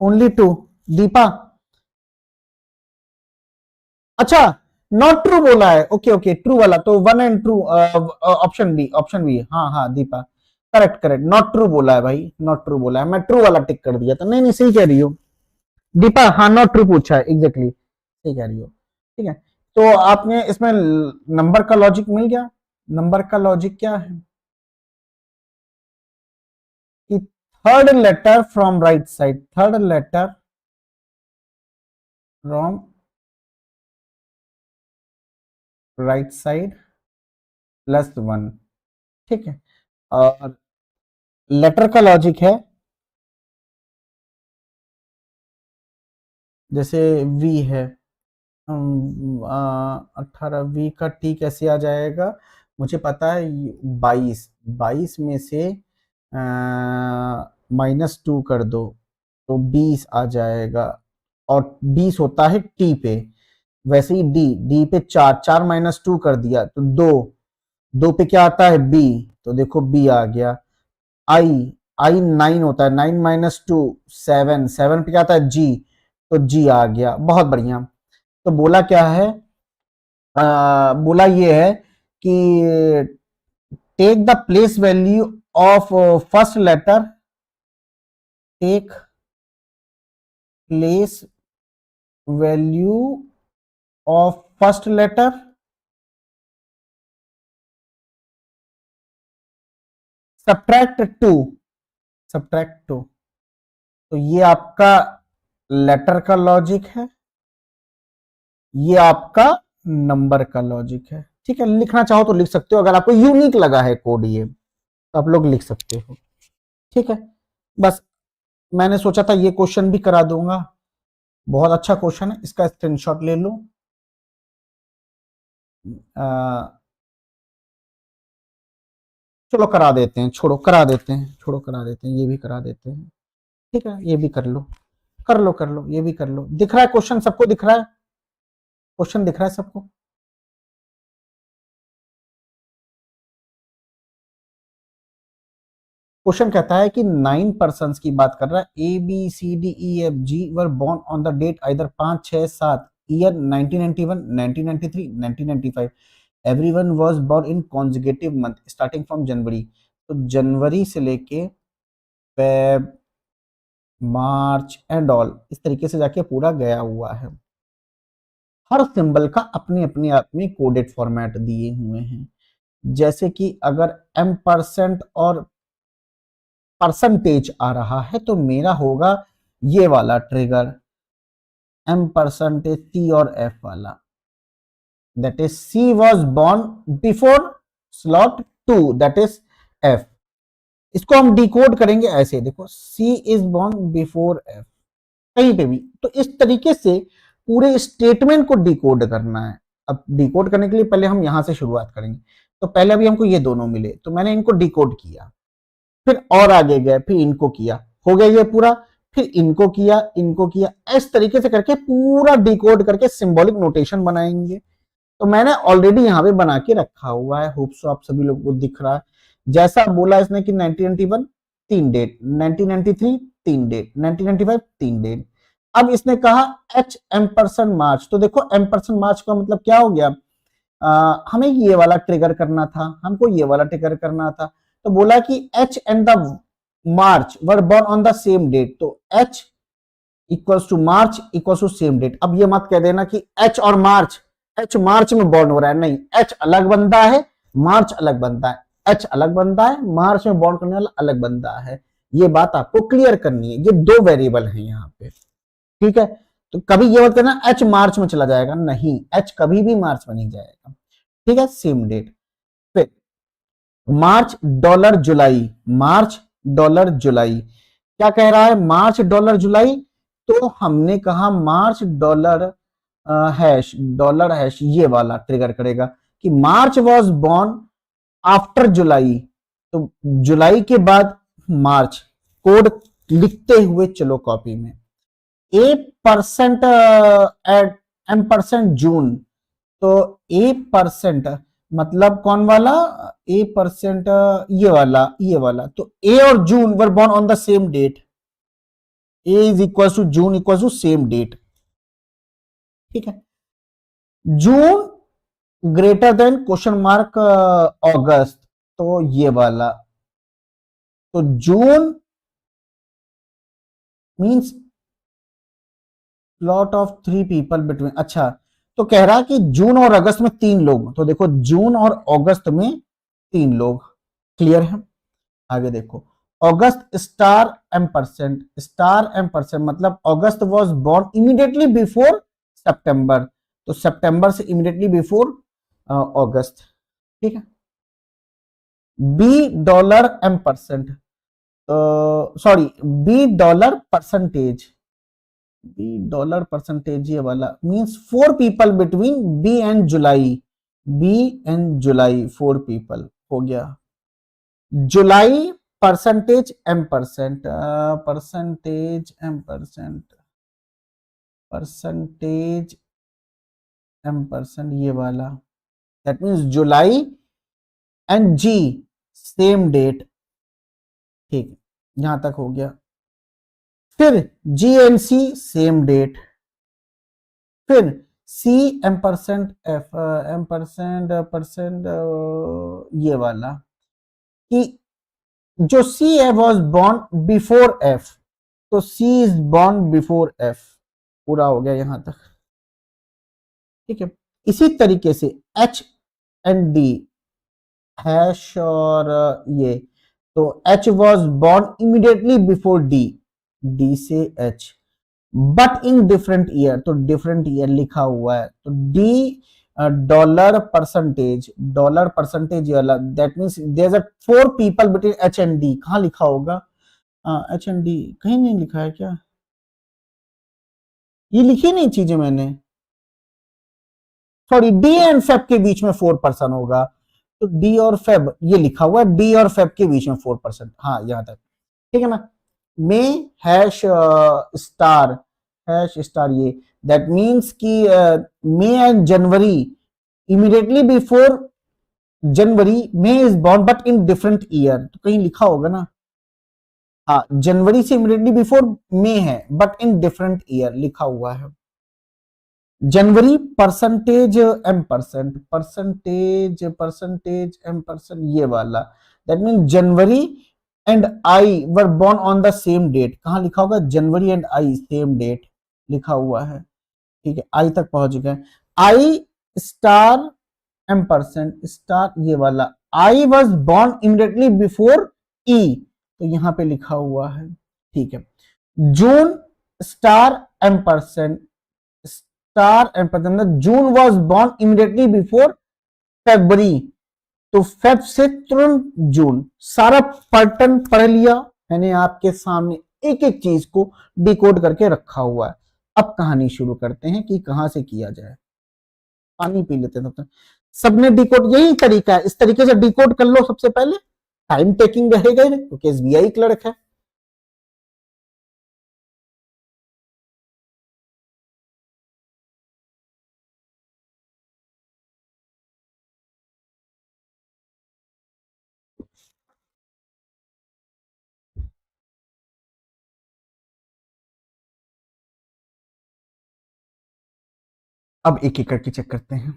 ओनली टू। दीपा, अच्छा नॉट ट्रू बोला है, ओके ओके, ट्रू वाला तो one and true, option B, option B, हाँ हाँ Deepa correct correct, not true बोला है भाई, नॉट ट्रू बोला है, मैं ट्रू वाला टिक कर दिया था। नहीं नहीं सही कह रही हो दीपा, हाँ नॉट ट्रू पूछा है, एग्जैक्टली सही कह रही हो। ठीक है, तो आपने इसमें नंबर का लॉजिक मिल गया। नंबर का लॉजिक क्या है कि third letter from right side, third letter from right side plus one. ठीक है, और लेटर का लॉजिक है जैसे वी है, 18 वी का टी कैसे आ जाएगा? मुझे पता है 22, 22 में से -2 कर दो तो 20 आ जाएगा, और 20 होता है टी पे। वैसे ही डी, डी पे 4, 4 -2 कर दिया तो 2, 2 पे क्या आता है बी, तो देखो बी आ गया। आई, आई 9 होता है, 9 -2 7, 7 पे क्या आता है जी, तो जी आ गया, बहुत बढ़िया। तो बोला क्या है, बोला ये है कि take the place value of first letter, take place value of first letter subtract 2, subtract 2। तो ये आपका लेटर का लॉजिक है, ये आपका नंबर का लॉजिक है। ठीक है, लिखना चाहो तो लिख सकते हो, अगर आपको यूनिक लगा है कोड ये तो आप लोग लिख सकते हो। ठीक है, बस मैंने सोचा था ये क्वेश्चन भी करा दूंगा, बहुत अच्छा क्वेश्चन है, इसका स्क्रीनशॉट ले लो। चलो करा देते हैं, छोड़ो करा देते हैं, छोड़ो करा देते हैं, ये भी करा देते हैं। ठीक है, ये भी कर लो, कर लो कर लो, ये भी कर लो। दिख रहा है क्वेश्चन सबको? दिख रहा है क्वेश्चन? दिख रहा है सबको? क्वेश्चन कहता है कि 9 पर्सन्स की बात कर रहा है, A B C D E F G were born on the date either 5 6 7 year 1991 1993 1995, everyone was born in consecutive month starting from January. तो जनवरी से लेके फेब मार्च एंड ऑल इस तरीके से जाके पूरा गया हुआ है। हर सिंबल का अपने अपने आप में कोडेड फॉर्मेट दिए हुए हैं, जैसे कि अगर एम परसेंट और परसेंटेज आ रहा है तो मेरा होगा ये वाला ट्रिगर, एम परसेंटेज सी और एफ वाला, that is C was born before slot 2, that is F. इसको हम डिकोड करेंगे ऐसे, देखो C is born before F, कहीं पे भी। तो इस तरीके से पूरे स्टेटमेंट को डिकोड करना है। अब डिकोड करने के लिए पहले हम यहां से शुरुआत करेंगे। तो पहले अभी हमको ये दोनों मिले तो मैंने इनको डिकोड किया, फिर और आगे गए, फिर इनको किया, हो गया ये पूरा, फिर इनको किया, इनको किया, इस तरीके से करके पूरा डिकोड करके सिंबॉलिक नोटेशन बनाएंगे। तो मैंने ऑलरेडी यहां पे बना के रखा हुआ है, होप सो आप सभी लोगों को दिख रहा है। जैसा बोला इसने कि 1991 3 डेट, 1993 3 डेट, 1995 3 डेट। अब इसने कहा एच एम परसेंट मार्च, तो देखो एम परसेंट मार्च का मतलब क्या हो गया, हमें ये वाला ट्रिगर करना था, हमको ये वाला ट्रिगर करना था। तो बोला कि H and the March were born on the same date, तो H equals to March equals to same date. अब ये मत कह देना कि एच और मार्च, एच मार्च में बॉन्ड हो रहा है, नहीं, एच अलग बनता है, मार्च अलग बनता है, एच अलग बनता है, मार्च में बॉन्ड करने वाला अलग बनता है। ये बात आपको क्लियर करनी है, ये दो वेरिएबल हैं यहाँ पे, ठीक है। तो कभी ये मत करना एच मार्च में चला जाएगा, नहीं, एच कभी भी मार्च में नहीं जाएगा, ठीक है, सेम डेट। फिर मार्च डॉलर जुलाई, मार्च डॉलर जुलाई, क्या कह रहा है, मार्च डॉलर जुलाई। तो हमने कहा मार्च डॉलर हैश, डॉलर हैश ये वाला ट्रिगर करेगा कि मार्च वॉज बॉर्न आफ्टर जुलाई, तो जुलाई के बाद मार्च, कोड लिखते हुए चलो कॉपी में। ए परसेंट एट एम परसेंट जून, तो ए परसेंट मतलब कौन वाला, ए परसेंट ये वाला, तो ए और June were born on the same date, A is equal to June equal to same date, ठीक है। June greater than question mark August, तो ये वाला, तो June means lot of 3 people between, अच्छा, तो कह रहा है कि जून और अगस्त में 3 लोग, तो देखो जून और अगस्त में 3 लोग, क्लियर है। आगे देखो, अगस्त स्टार एम परसेंट मतलब August was born immediately before September, तो सितंबर से इमीडिएटली बिफोर अगस्त, ठीक है। B dollar M percent, sorry B dollar percentage, B dollar percentage ये वाला means 4 people between B and July, B and July 4 people हो गया। July percentage M percent, percentage M percent, percentage M percent ये वाला, that means July and G same date, ठीक, यहां तक हो गया। फिर जी एंड सी सेम डेट, फिर C M percent F M percent percent ये वाला कि जो सी है वॉज बॉर्न बिफोर एफ, तो सी इज बॉर्न बिफोर एफ, पूरा हो गया यहां तक, ठीक है। इसी तरीके से एच एंड डी हैश और ये, तो H was born immediately before D, D से H, but in different year, तो डिफरेंट ईयर लिखा हुआ है, तो डी डॉलर परसेंटेज वाला, that means there are 4 people between H and D, कहां लिखा होगा, एच एंड डी कहीं नहीं लिखा है क्या, ये लिखी नहीं चीजें मैंने, सॉरी डी एंड फेब के बीच में 4% होगा, तो डी और फेब ये लिखा हुआ है, डी और फेब के बीच में 4%, हाँ यहां तक, ठीक है ना। May hash star, hash star ये, दैट मीन्स कि May and January immediately before January, May is born but in different year, तो कहीं लिखा होगा ना, हाँ जनवरी से इमीडिएटली बिफोर मे है बट इन डिफरेंट ईयर लिखा हुआ है। January percentage M percent, percentage percentage M percent ये वाला, that mean January and I were born on the same date, कहां लिखा होगा, January and I same date लिखा हुआ है, ठीक है, आई तक पहुंच गए। I star M percent star ये वाला, I was born immediately before E, तो यहां पे लिखा हुआ है, ठीक है। June star M percent, star and percent, June was born immediately before February, तो फेब से तुरंत जून, सारा पैटर्न पढ़ लिया मैंने आपके सामने, एक एक चीज को डिकोड करके रखा हुआ है। अब कहानी शुरू करते हैं कि कहां से किया जाए, पानी पी लेते हैं तब तक। सबने डिकोड, यही तरीका है, इस तरीके से डिकोड कर लो सबसे पहले, टाइम टेकिंग रहेगा ही नहीं क्योंकि एसबीआई क्लर्क है। अब एक एक करके चेक करते हैं।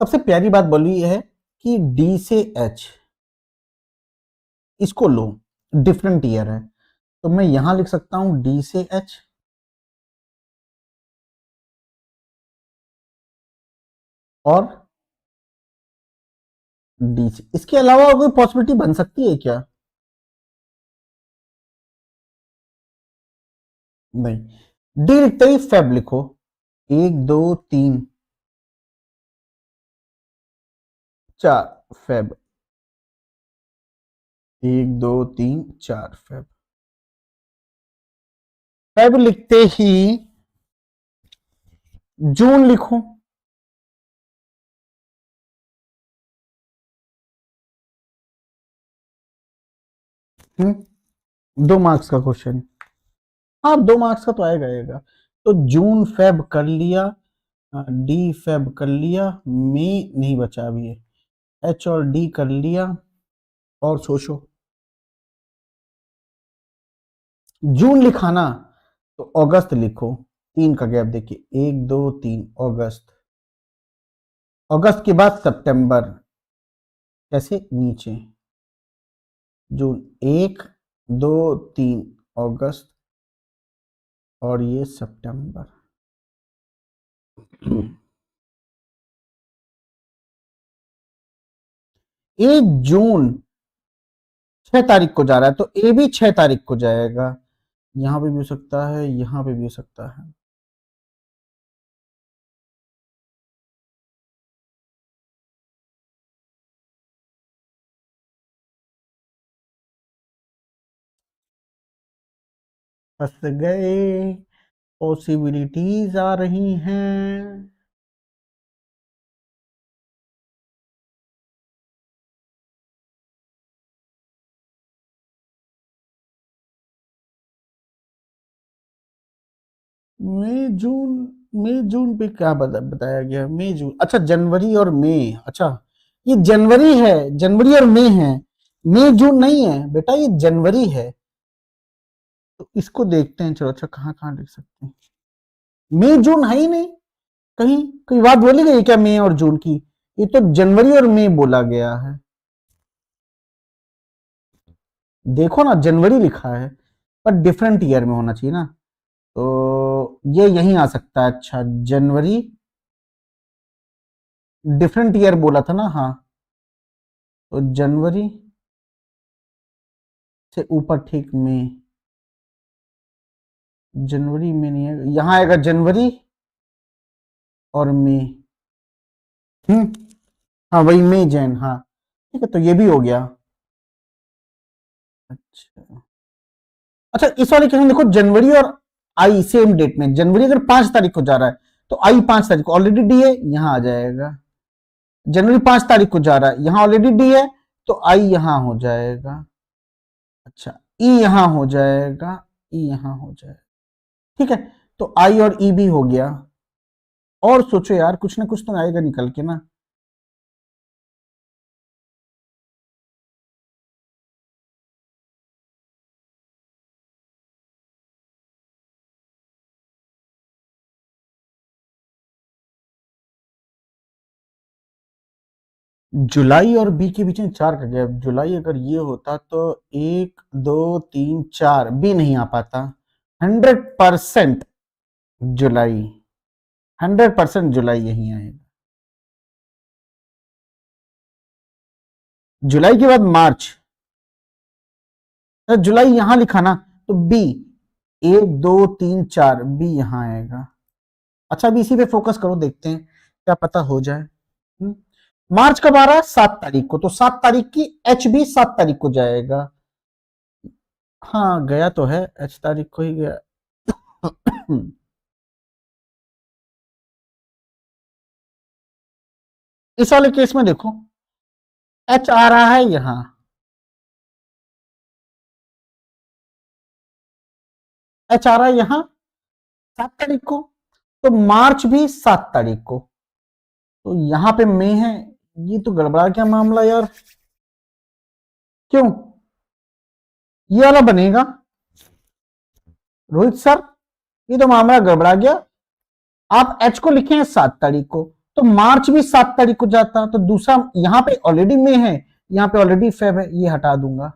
सबसे प्यारी बात बोली है कि डी से एच, इसको लो, डिफरेंट ईयर है, तो मैं यहां लिख सकता हूं डी से एच, और डी से, इसके अलावा कोई पॉसिबिलिटी बन सकती है क्या? नहीं। डी लिखते ही फेब लिखो, 1 2 3 4 फेब, 1 2 3 4 फेब। फेब लिखते ही जून लिखो, हम्म 2 मार्क्स का क्वेश्चन। हाँ 2 मार्क्स का तो आएगा। तो जून फेब कर लिया, डी फेब कर लिया, मई नहीं बचा अभी है, एच और डी कर लिया, और सोचो। जून लिखा ना, तो अगस्त लिखो, 3 का गैप देखिए, 1 2 3 अगस्त। अगस्त के बाद सितंबर, कैसे नीचे, जून 1 2 3 अगस्त, और ये सितंबर। 1 जून 6 तारीख को जा रहा है, तो ए भी 6 तारीख को जाएगा, यहां पे भी हो सकता है, यहां पे भी हो सकता है। फंस गए, पॉसिबिलिटीज आ रही हैं। मई जून, मई जून पे क्या बताया गया, मई जून, अच्छा जनवरी और मई, अच्छा ये जनवरी है, जनवरी और मई है, मई जून नहीं है बेटा, ये जनवरी है। तो इसको देखते हैं, चलो अच्छा कहाँ कहाँ लिख सकते हैं, मई जून है ही नहीं, कहीं कोई बात बोली गई क्या मई और जून की? ये तो जनवरी और मई बोला गया है, देखो ना जनवरी लिखा है, पर डिफरेंट ईयर में होना चाहिए ना, तो ये यहीं आ सकता है। अच्छा जनवरी, डिफरेंट ईयर बोला था ना, हाँ, तो जनवरी से ऊपर ठीक में, जनवरी में नहीं है, यहां आएगा जनवरी और मई, हम्म हाँ वही मई जैन, हाँ ठीक है, तो ये भी हो गया। अच्छा, अच्छा इस वाले केस में देखो, जनवरी और आई सेम डेट में, जनवरी अगर 5 तारीख को जा रहा है, तो आई 5 तारीख को ऑलरेडी डी है, यहां आ जाएगा। जनवरी 5 तारीख को जा रहा है, यहां ऑलरेडी डी है, तो आई यहां हो जाएगा। अच्छा ई यहां हो जाएगा, ई यहां हो जाएगा, ठीक है, तो आई और ई भी हो गया। और सोचो यार, कुछ ना कुछ तो आएगा निकल के ना। जुलाई और बी के बीच में 4 का गैप, जुलाई अगर ये होता तो 1 2 3 4, बी नहीं आ पाता, 100% जुलाई, 100% जुलाई यही आएगा। जुलाई के बाद मार्च, तो जुलाई यहां लिखा ना, तो बी, 1 2 3 4, बी यहां आएगा। अच्छा अभी इसी पे फोकस करो, देखते हैं क्या पता हो जाए। मार्च कब आ रहा है, 7 तारीख को, तो 7 तारीख की एच भी 7 तारीख को जाएगा। हाँ गया तो है, एच तारीख को ही गया। इस वाले केस में देखो, एच आ रहा है यहां, एच आ रहा है यहां 7 तारीख को, तो मार्च भी 7 तारीख को, तो यहां पे मई है, ये तो गड़बड़ा क्या मामला यार, क्यों ये वाला बनेगा रोहित सर, ये तो मामला गड़बड़ा गया। आप एच को लिखे हैं 7 तारीख को, तो मार्च भी 7 तारीख को जाता, तो दूसरा यहां पे ऑलरेडी मई है, यहां पे ऑलरेडी फेब है, ये हटा दूंगा।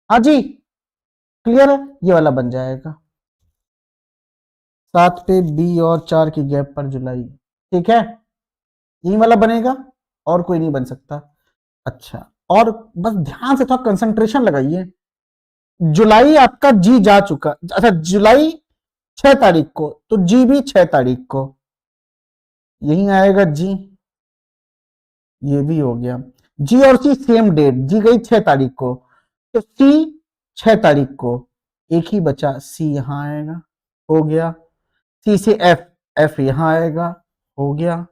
हाँ जी, क्लियर है, ये वाला बन जाएगा 7 पे बी और 4 की गैप पर जुलाई, ठीक है, यही वाला बनेगा और कोई नहीं बन सकता। अच्छा, और बस ध्यान से थोड़ा कंसंट्रेशन लगाइए। जुलाई आपका जी जा चुका, अच्छा जुलाई 6 तारीख को, तो जी भी 6 तारीख को, यही आएगा जी, ये भी हो गया। जी और सी सेम डेट, जी गई 6 तारीख को, तो सी 6 तारीख को, एक ही बचा, सी यहां आएगा, हो गया। सी से एफ, एफ यहां आएगा, हो गया।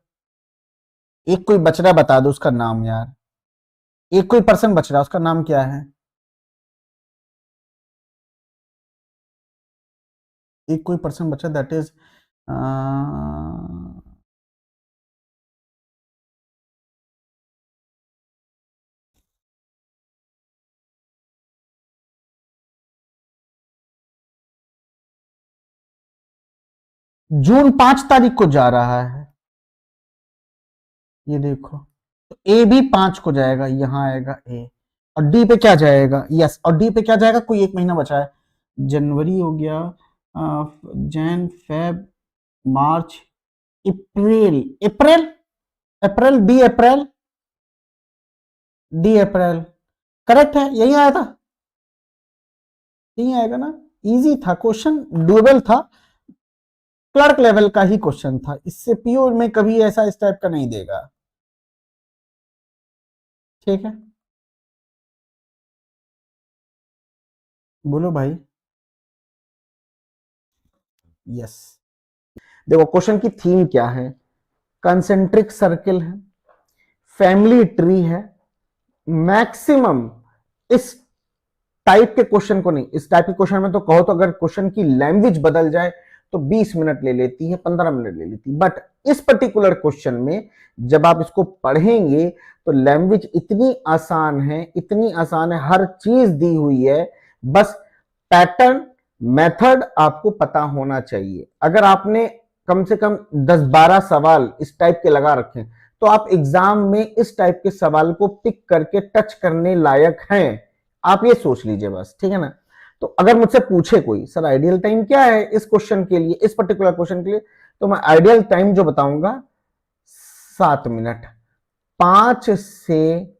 एक कोई बच रहा, बता दो उसका नाम यार, एक कोई पर्सन बच रहा, उसका नाम क्या है? एक कोई पर्सन बचा, दैट इज जून 5 तारीख को जा रहा है, ये देखो, तो ए भी 5 को जाएगा, यहां आएगा ए, और डी पे क्या जाएगा, यस, और डी पे क्या जाएगा, कोई एक महीना बचा है, जनवरी हो गया, जैन फेब मार्च अप्रैल, अप्रैल, अप्रैल, डी अप्रैल, डी अप्रैल, करेक्ट है, यही आया था, यही आएगा ना, इजी था क्वेश्चन, डुएबल था, क्लर्क लेवल का ही क्वेश्चन था, इससे पीओ में कभी ऐसा इस टाइप का नहीं देगा, ठीक है, बोलो भाई, यस। देखो क्वेश्चन की थीम क्या है, कंसेंट्रिक सर्किल है, फैमिली ट्री है, मैक्सिमम इस टाइप के क्वेश्चन को नहीं, इस टाइप के क्वेश्चन में तो कहो तो अगर क्वेश्चन की लैंग्वेज बदल जाए तो 20 मिनट ले लेती है, 15 मिनट ले लेती है, बट इस पर्टिकुलर क्वेश्चन में जब आप इसको पढ़ेंगे तो लैंग्वेज इतनी आसान है, इतनी आसान है, हर चीज दी हुई है, बस पैटर्न मेथड आपको पता होना चाहिए। अगर आपने कम से कम 10-12 सवाल इस टाइप के लगा रखे तो आप एग्जाम में इस टाइप के सवाल को पिक करके टच करने लायक हैं, आप ये सोच लीजिए बस, ठीक है ना। तो अगर मुझसे पूछे कोई सर आइडियल टाइम क्या है इस क्वेश्चन के लिए, इस पर्टिकुलर क्वेश्चन के लिए, तो मैं आइडियल टाइम जो बताऊंगा 7 मिनट, 5 से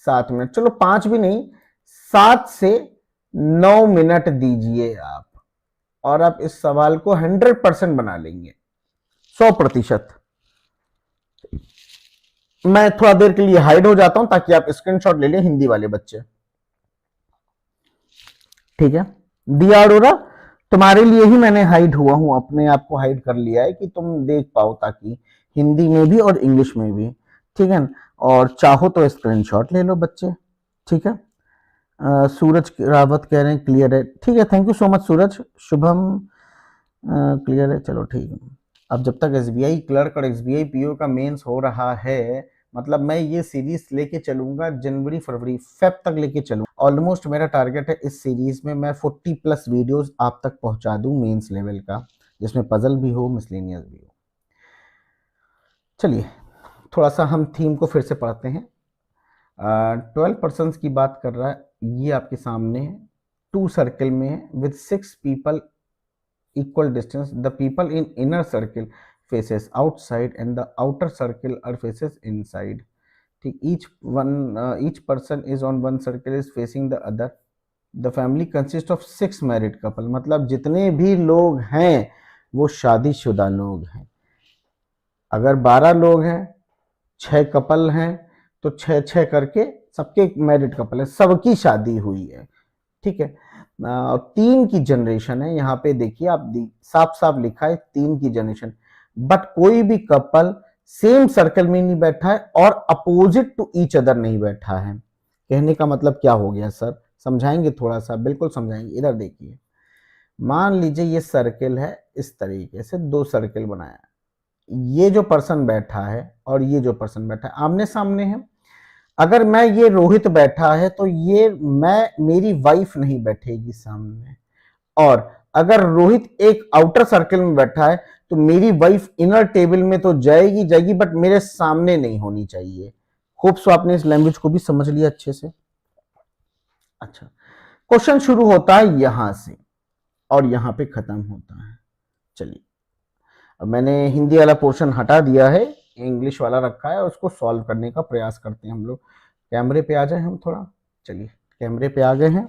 7 मिनट, चलो 5 भी नहीं, 7 से 9 मिनट दीजिए आप, और आप इस सवाल को 100% बना लेंगे, 100%। मैं थोड़ा देर के लिए हाइड हो जाता हूं ताकि आप स्क्रीनशॉट ले लें, हिंदी वाले बच्चे, ठीक है। दिया अरोरा, तुम्हारे लिए ही मैंने हाइड हुआ हूं, अपने आप को हाइड कर लिया है कि तुम देख पाओ, ताकि हिंदी में भी और इंग्लिश में भी, ठीक है। और चाहो तो स्क्रीनशॉट ले लो बच्चे, ठीक है। सूरज रावत कह रहे हैं क्लियर है, ठीक है, thank you so much Suraj. Shubham clear है, चलो ठीक है। अब जब तक एसबीआई क्लर्क और एसबीआई पीओ का मेंस हो रहा है, मतलब मैं ये सीरीज लेके चलूंगा जनवरी फरवरी फेब तक लेके चलूंगा, ऑलमोस्ट मेरा टारगेट है इस सीरीज में मैं 40+ वीडियोस आप तक पहुंचा दूं मेंस लेवल का, जिसमें पजल भी हो, मिसलेनियस भी हो। चलिए थोड़ा सा हम थीम को फिर से पढ़ते हैं। 12 पर्सन की बात कर रहा है, ये आपके सामने है, 2 सर्कल में है with 6 people equal distance, the people in inner circle faces outside and the outer circle are faces inside, ठीक, each person is on one circle is facing the other, the family consists of 6 married couple, मतलब जितने भी लोग हैं वो शादीशुदा लोग हैं, अगर 12 लोग हैं, 6 कपल हैं, तो 6-6 करके सबके मैरिड कपल है, सबकी शादी हुई है, ठीक है। 3 की जनरेशन है, यहाँ पे देखिए आप साफ साफ लिखा है 3 की जनरेशन, बट कोई भी कपल सेम सर्कल में नहीं बैठा है और अपोजिट टू ईच अदर नहीं बैठा है। कहने का मतलब क्या हो गया सर, समझाएंगे थोड़ा सा, बिल्कुल समझाएंगे, इधर देखिए, मान लीजिए ये सर्कल है, इस तरीके से 2 सर्कल बनाया, ये जो पर्सन बैठा है और ये जो पर्सन बैठा है आमने सामने है, अगर मैं ये रोहित बैठा है तो ये मैं मेरी वाइफ नहीं बैठेगी सामने, और अगर रोहित एक आउटर सर्कल में बैठा है तो मेरी वाइफ इनर टेबल में तो जाएगी जाएगी, बट मेरे सामने नहीं होनी चाहिए। होप सो आपने इस लैंग्वेज को भी समझ लिया अच्छे से। अच्छा, क्वेश्चन शुरू होता है यहां से और यहां पे खत्म होता है। चलिए, अब मैंने हिंदी वाला पोर्शन हटा दिया है, इंग्लिश वाला रखा है, उसको सॉल्व करने का प्रयास करते हैं हम लोग। कैमरे पे आ जाए हम थोड़ा। चलिए, कैमरे पे आ गए हैं।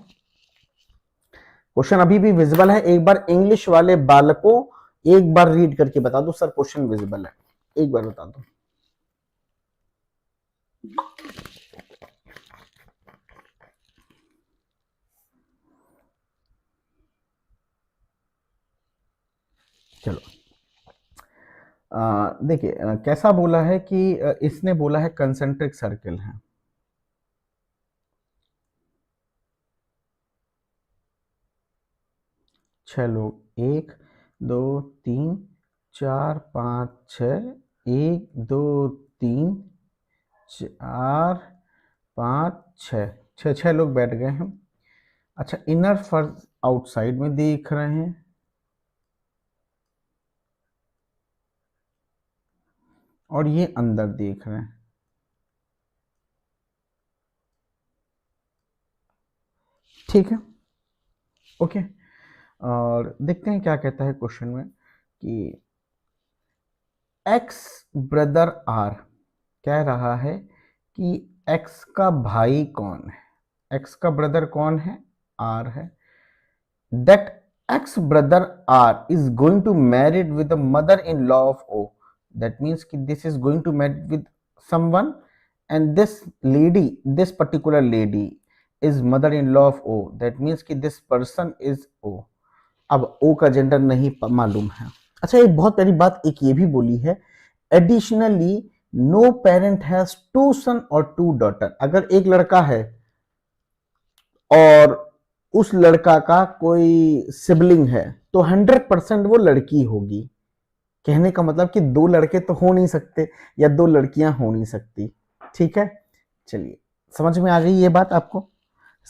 क्वेश्चन अभी भी विजिबल है। एक बार इंग्लिश वाले बालकों एक बार रीड करके बता दो सर क्वेश्चन विजिबल है, एक बार बता दो। चलो, देखिए कैसा बोला है कि इसने बोला है कंसेंट्रिक सर्किल है। छह लोग, 1 2 3 4 5 6, 1 2 3 4 5 6, छह लोग बैठ गए हैं। अच्छा, इनर फर्श आउटसाइड में देख रहे हैं और ये अंदर देख रहे हैं। ठीक है, ओके। और देखते हैं क्या कहता है क्वेश्चन में कि एक्स ब्रदर आर कह रहा है कि एक्स का भाई कौन है, एक्स का ब्रदर कौन है, आर है। That X brother R is going to married with the mother in law of O. That means कि this is going to married with someone and this lady, this particular lady is mother in law of O. That means कि दिस पर्सन इज ओ। अब ओ का जेंडर नहीं मालूम है। अच्छा, एक बहुत प्यारी बात एक ये भी बोली है, additionally no parent has two son और टू डॉटर। अगर एक लड़का है और उस लड़का का कोई सिबलिंग है तो 100% वो लड़की होगी। कहने का मतलब कि दो लड़के तो हो नहीं सकते या दो लड़कियां हो नहीं सकती। ठीक है, चलिए, समझ में आ गई ये बात आपको।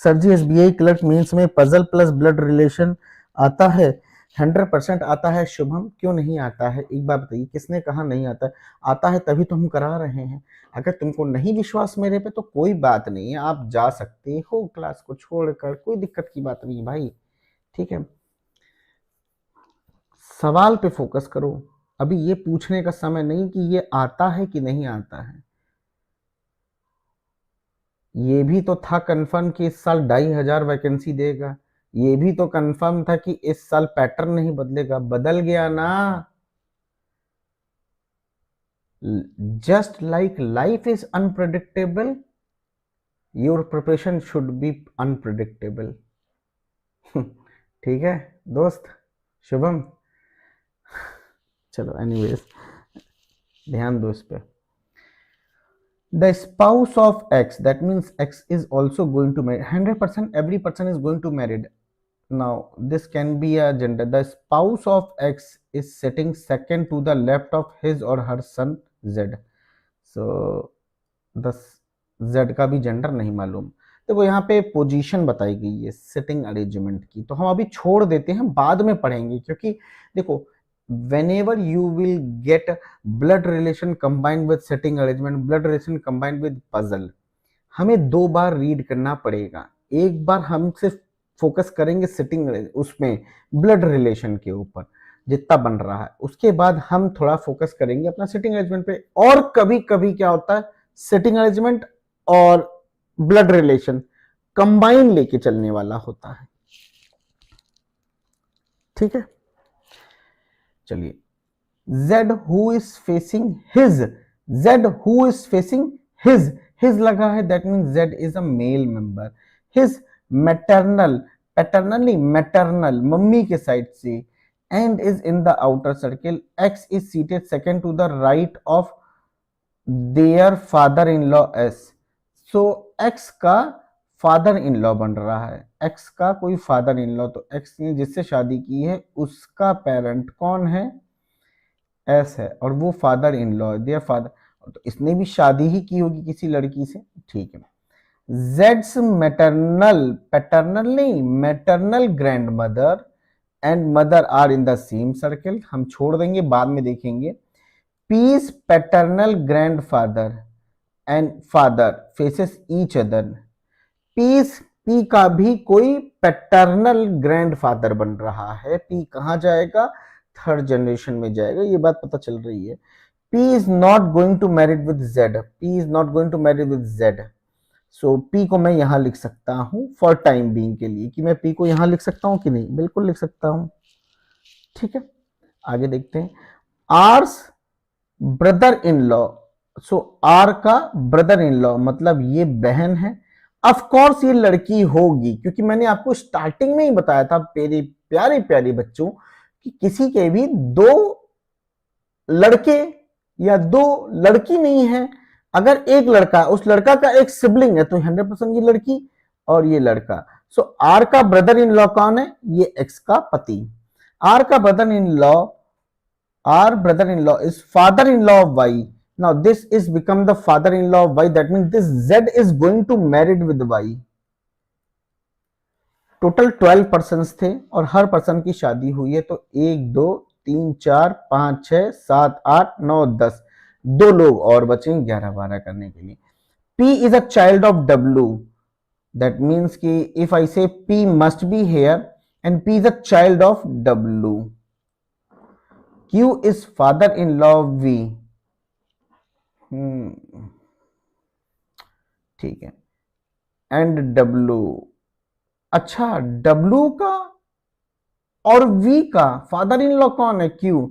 सर जी, एसबीआई क्लर्क मेंस में पजल प्लस ब्लड रिलेशन आता है? 100% आता है शुभम, क्यों नहीं आता है? एक बात बताइए, किसने कहा नहीं आता है? आता है तभी तो हम करा रहे हैं। अगर तुमको नहीं विश्वास मेरे पे तो कोई बात नहीं है, आप जा सकते हो क्लास को छोड़कर, कोई दिक्कत की बात नहीं भाई। ठीक है, सवाल पे फोकस करो। अभी ये पूछने का समय नहीं कि ये आता है कि नहीं आता है। ये भी तो था कंफर्म कि इस साल 2500 वैकेंसी देगा। ये भी तो कंफर्म था कि इस साल पैटर्न नहीं बदलेगा, बदल गया ना। Just like life is unpredictable, your preparation should be unpredictable. ठीक है दोस्त शुभम, चलो एनीवेज ध्यान दो इस पे। The spouse of X, that means X is also going to marry. 100% every person is going to married. Now this can be a gender. The spouse of X is sitting second to the left of his or her son Z. So the Z का भी जेंडर नहीं मालूम। देखो यहाँ पे पोजीशन बताई गई है सिटिंग अरेंजमेंट की, तो हम अभी छोड़ देते हैं, बाद में पढ़ेंगे। क्योंकि देखो, whenever you will get blood relation combined with setting arrangement, blood relation combined with puzzle, हमें दो बार रीड करना पड़ेगा। एक बार हम सिर्फ फोकस करेंगे सिटिंग उसमें ब्लड रिलेशन के ऊपर जितना बन रहा है, उसके बाद हम थोड़ा फोकस करेंगे अपना सिटिंग अरेंजमेंट पे। और कभी कभी क्या होता है, सिटिंग अरेंजमेंट और ब्लड रिलेशन कंबाइन लेके चलने वाला होता है। ठीक है, चलिए, Z who is facing his, Z who is facing his लगा है, that means Z is a male member. His maternal, paternal नहीं maternal, मम्मी के साइड से, and is in the outer circle. X is seated second to the right of their father-in-law S. So X का फादर इन लॉ बन रहा है, X का कोई फादर इन लॉ, तो X ने जिससे शादी की है उसका पेरेंट कौन है? एस है, और वो father in law, their father, तो इसने भी शादी ही की होगी किसी लड़की से। ठीक है, जेड्स मैटरनल, पैटर्नल नहीं maternal grand mother and mother are in the same circle, हम छोड़ देंगे, बाद में देखेंगे। P's paternal grand father and father faces each other. P's P का भी कोई पैटर्नल ग्रैंडफादर बन रहा है। पी कहां जाएगा? थर्ड जनरेशन में जाएगा, ये बात पता चल रही है। P is not going to married with Z. P is not going to marry with Z. So P को मैं यहां लिख सकता हूं फॉर टाइम बीइंग के लिए, कि मैं P को यहां लिख सकता हूं कि नहीं, बिल्कुल लिख सकता हूं। ठीक है, आगे देखते हैं। R's brother in law, so R का ब्रदर इन लॉ मतलब ये बहन है। ऑफ कोर्स ये लड़की होगी, क्योंकि मैंने आपको स्टार्टिंग में ही बताया था मेरे प्यारे प्यारे बच्चों कि किसी के भी दो लड़के या दो लड़की नहीं है। अगर एक लड़का, उस लड़का का एक सिबलिंग है, तो 100% ये लड़की और ये लड़का। सो आर का ब्रदर इन लॉ कौन है? ये एक्स का पति। आर का brother in law, R brother in law is father in law of Y. Now this is become the father in law of Y, that means this Z is going to married with Y. Total 12 person थे और हर पर्सन की शादी हुई है, तो 1 2 3 4 5 6 7 8 9 10, 2 लोग और बचे 11 12 करने के लिए। P is a child of W, that means कि if I say P must be here and P is a child of W. Q is father-in-law of V. ठीक है, and W, अच्छा W का और V का फादर इन लॉ कौन है? Q।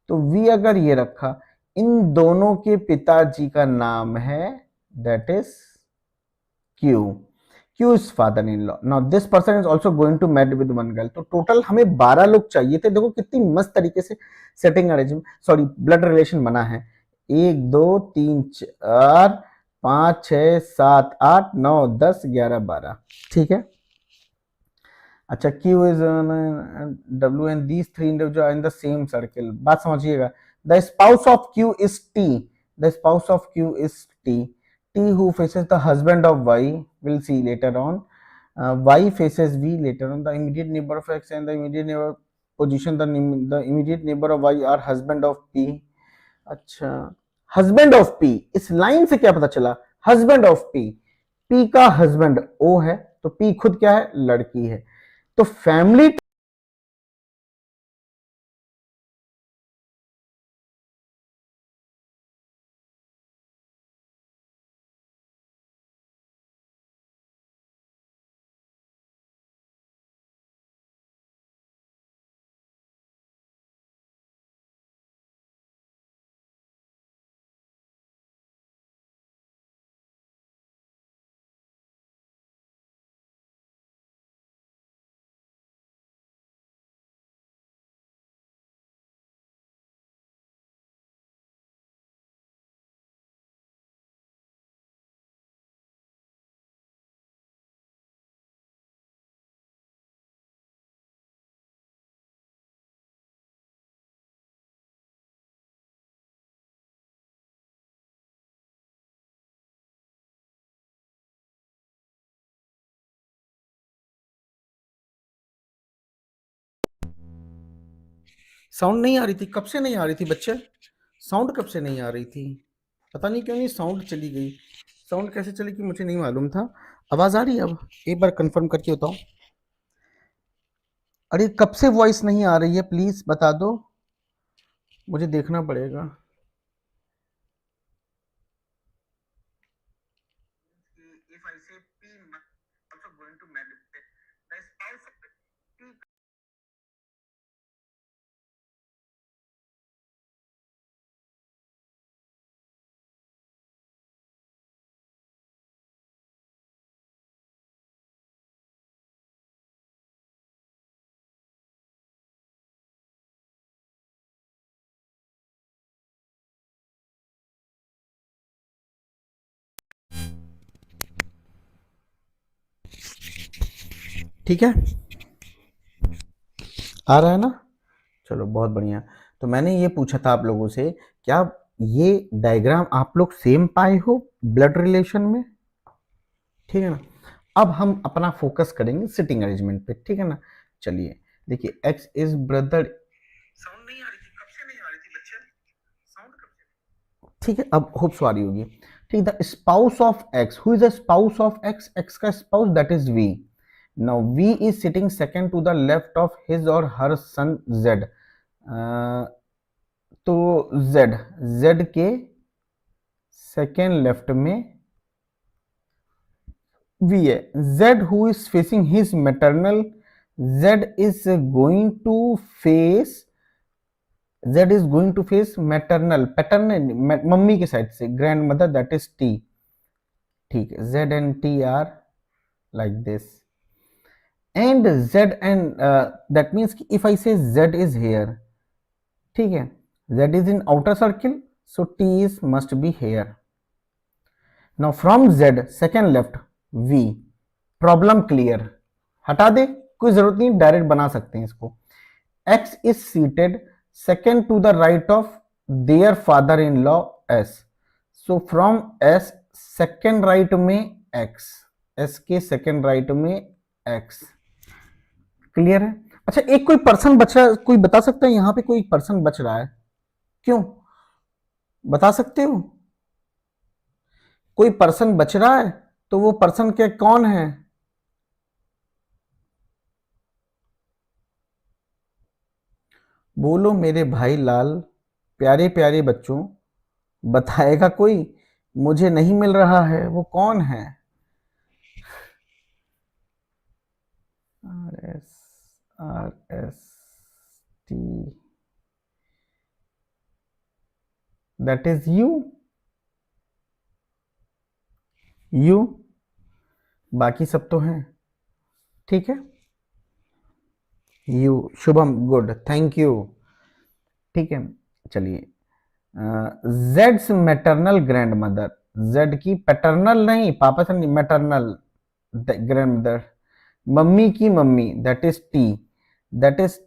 तो V अगर ये रखा, इन दोनों के पिताजी का नाम है, that is Q। Q is father in law. Now this person is also going to married with one girl. तो टोटल हमें 12 लोग चाहिए थे। देखो कितनी मस्त तरीके से setting arrangement, sorry blood relation बना है। 1 2 3 4 5 6 7 8 9 10 11 12। ठीक है, अच्छा Q is W and these three individuals are in the same circle। बात समझिएगा। The spouse of Q is T। The spouse of Q is T। T who faces the husband of Y, we'll see later on। Y faces V later on। The immediate neighbor of X and the immediate neighbor position, the immediate neighbor of Y are husband of P। अच्छा, husband of P, इस लाइन से क्या पता चला? husband of P, P का husband O है, तो P खुद क्या है? लड़की है। तो फैमिली साउंड नहीं आ रही थी, कब से नहीं आ रही थी बच्चे? साउंड कब से नहीं आ रही थी? पता नहीं क्यों नहीं साउंड चली गई। साउंड कैसे चली गई मुझे नहीं मालूम था। आवाज आ रही है अब? एक बार कंफर्म करके बताओ। अरे कब से वॉइस नहीं आ रही है, प्लीज बता दो, मुझे देखना पड़ेगा। ठीक है, आ रहा है ना? चलो बहुत बढ़िया। तो मैंने ये पूछा था आप लोगों से, क्या ये डायग्राम आप लोग सेम पाए हो ब्लड रिलेशन में? ठीक है ना, अब हम अपना फोकस करेंगे सिटिंग अरेंजमेंट पे। ठीक है ना, चलिए देखिए, एक्स इज ब्रदर। साउंड नहीं आ रही थी, कब से नहीं आ रही थी बच्चे? साउंड कब से? ठीक है, अब होप सो आ रही होगी। ठीक, the spouse of X, who is the spouse of X, X का spouse that is V. Now V is sitting second to the left of his or her son Z. तो जेड, जेड के सेकेंड लेफ्ट में वी है. Z who is facing his maternal, Z is going to face, Z is going to face maternal, paternal, mummy के साइड से grand mother, that is T. ठीक है, Z and T are like this. And Z and that means if I say Z is here, ठीक है, Z is in outer circle, so T is must be here. Now from Z second left V, problem clear, हटा दे, कोई जरूरत नहीं, डायरेक्ट बना सकते हैं इसको. X is seated second to the right of their father-in-law S. So from S second right में X, S के second right में X. क्लियर है? अच्छा, एक कोई पर्सन बच रहा है, कोई बता सकता है यहां पे कोई पर्सन बच रहा है क्यों? बता सकते हो? कोई पर्सन बच रहा है तो वो पर्सन के कौन है? बोलो मेरे भाई लाल, प्यारे प्यारे बच्चों, बताएगा कोई? मुझे नहीं मिल रहा है, वो कौन है? RST, that is U. U, बाकी सब तो हैं. ठीक है, U, Shubham, good, thank you. ठीक है, चलिए. जेड्स मैटरनल ग्रैंड मदर, जेड की पैटर्नल नहीं, पापा से नहीं, मैटरनल ग्रैंड मदर, मम्मी की मम्मी, that is T. That is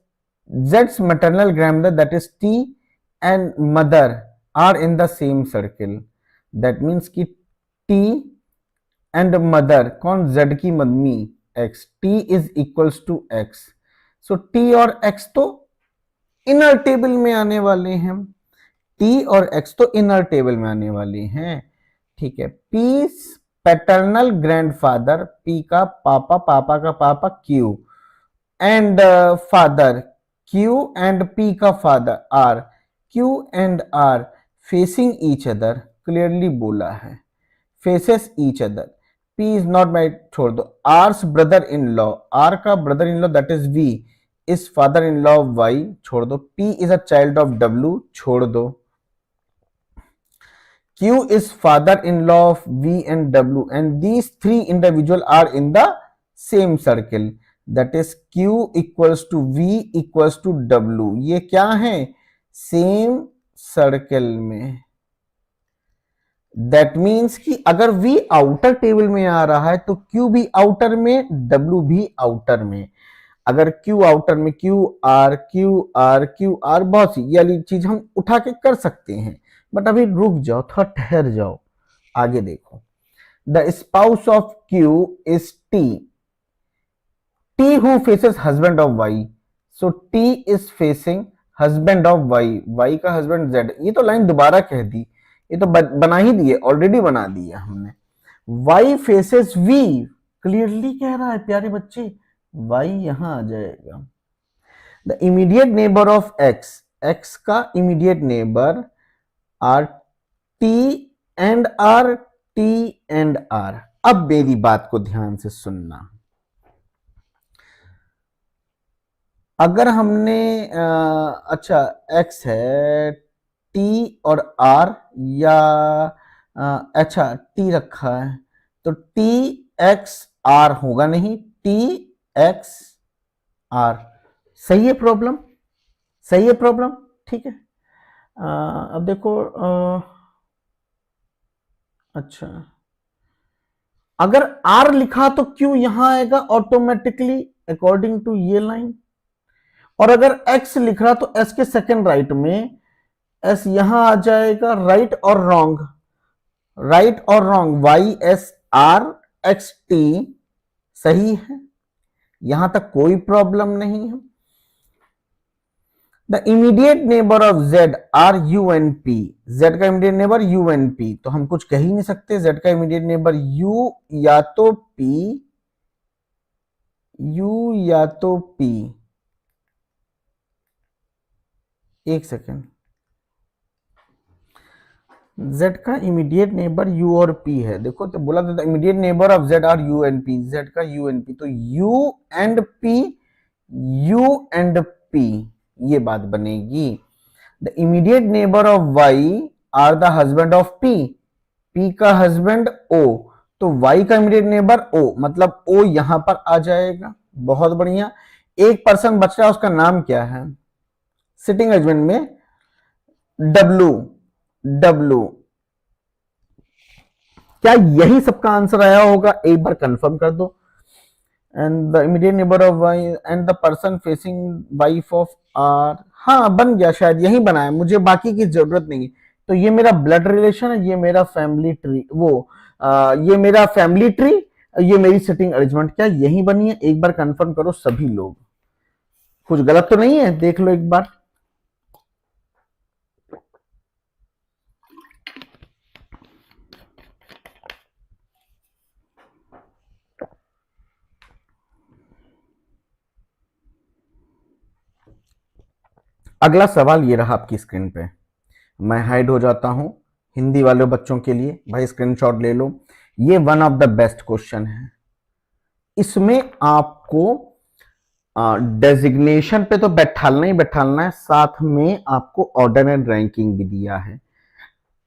जेड्स maternal grand mother, that is T, and mother are in the same circle. That means कि टी एंड मदर, कौन? जेड की मम्मी X, T is equals to X. So T और एक्स तो इनर टेबल में आने वाले हैं. टी और एक्स तो इनर टेबल में आने वाले हैं. ठीक है, पी पैटर्नल ग्रैंडफादर, पी का पापा, पापा का papa Q, and father Q, and P का father R. Q and R facing each other, clearly बोला है, faces each other. P is not my, छोड़ दो. R's brother in law, R का brother in law that is V is father in law of Y, छोड़ दो. P is a child of W, छोड़ दो. Q is father-in-law of V and W, and these three individuals are in the same circle. That is Q equals to V equals to W. ये क्या है? सेम सर्कल में. That means कि अगर V आउटर टेबल में आ रहा है तो Q भी आउटर में, W भी आउटर में. अगर Q आउटर में, Q R Q R Q R, बहुत सी ये वाली चीज हम उठा के कर सकते हैं, बट अभी रुक जाओ, थोड़ा ठहर जाओ, आगे देखो. The spouse of Q is T, T who faces husband of Y. So T is facing husband of Y, Y का हस्बैंड जेड. ये तो लाइन दोबारा कह दी, ये तो बना ही दिए, ऑलरेडी बना दिया हमने. वाई फेसेस वी, क्लियरली कह रहा है प्यारे बच्चे, वाई यहां आ जाएगा. The immediate neighbour of X, X का immediate neighbour are T and R, T and R. अब मेरी बात को ध्यान से सुनना. अगर हमने अच्छा एक्स है, टी और आर, या अच्छा टी रखा है तो टी एक्स आर होगा नहीं, टी एक्स आर. सही है प्रॉब्लम? सही है प्रॉब्लम? ठीक है. अब देखो, अच्छा अगर R लिखा तो Q यहां आएगा ऑटोमेटिकली अकॉर्डिंग टू ये लाइन, और अगर X लिख रहा तो S के सेकंड राइट में S यहां आ जाएगा. राइट और रॉन्ग, राइट और wrong, Y S R X T सही है, यहां तक कोई प्रॉब्लम नहीं है. The immediate neighbour of Z are U N P, Z का immediate neighbour U N P, तो हम कुछ कह ही नहीं सकते, जेड का इमीडिएट नेबर यू या तो पी, यू या तो पी। एक सेकेंड, z का इमीडिएट नेबर u और p है, देखो तो बोला था immediate neighbour of z are u and p, z का u एंड p, तो u and p, u and p, ये बात बनेगी। The immediate neighbour of y are the husband of p, p का हस्बैंड o, तो y का इमीडिएट नेबर o, मतलब o यहां पर आ जाएगा। बहुत बढ़िया। एक पर्सन बच रहा है, उसका नाम क्या है सिटिंग अरेंजमेंट में, w, w। क्या यही सबका आंसर आया होगा, एक बार कंफर्म कर दो। And the immediate neighbour of Y and the person facing wife of R, हाँ बन गया, शायद यही बना है, मुझे बाकी की जरूरत नहीं है। तो ये मेरा ब्लड रिलेशन है, ये मेरा फैमिली ट्री, ये मेरा फैमिली ट्री, ये मेरी सिटिंग अरेंजमेंट, क्या यही बनी है? एक बार कंफर्म करो सभी लोग, कुछ गलत तो नहीं है, देख लो एक बार। अगला सवाल ये रहा आपकी स्क्रीन पे, मैं हाइड हो जाता हूं हिंदी वाले बच्चों के लिए, भाई स्क्रीनशॉट ले लो। ये one of the best question है, इसमें आपको डेजिग्नेशन पे तो बैठालना ही बैठालना है, साथ में आपको ऑर्डर एंड रैंकिंग भी दिया है।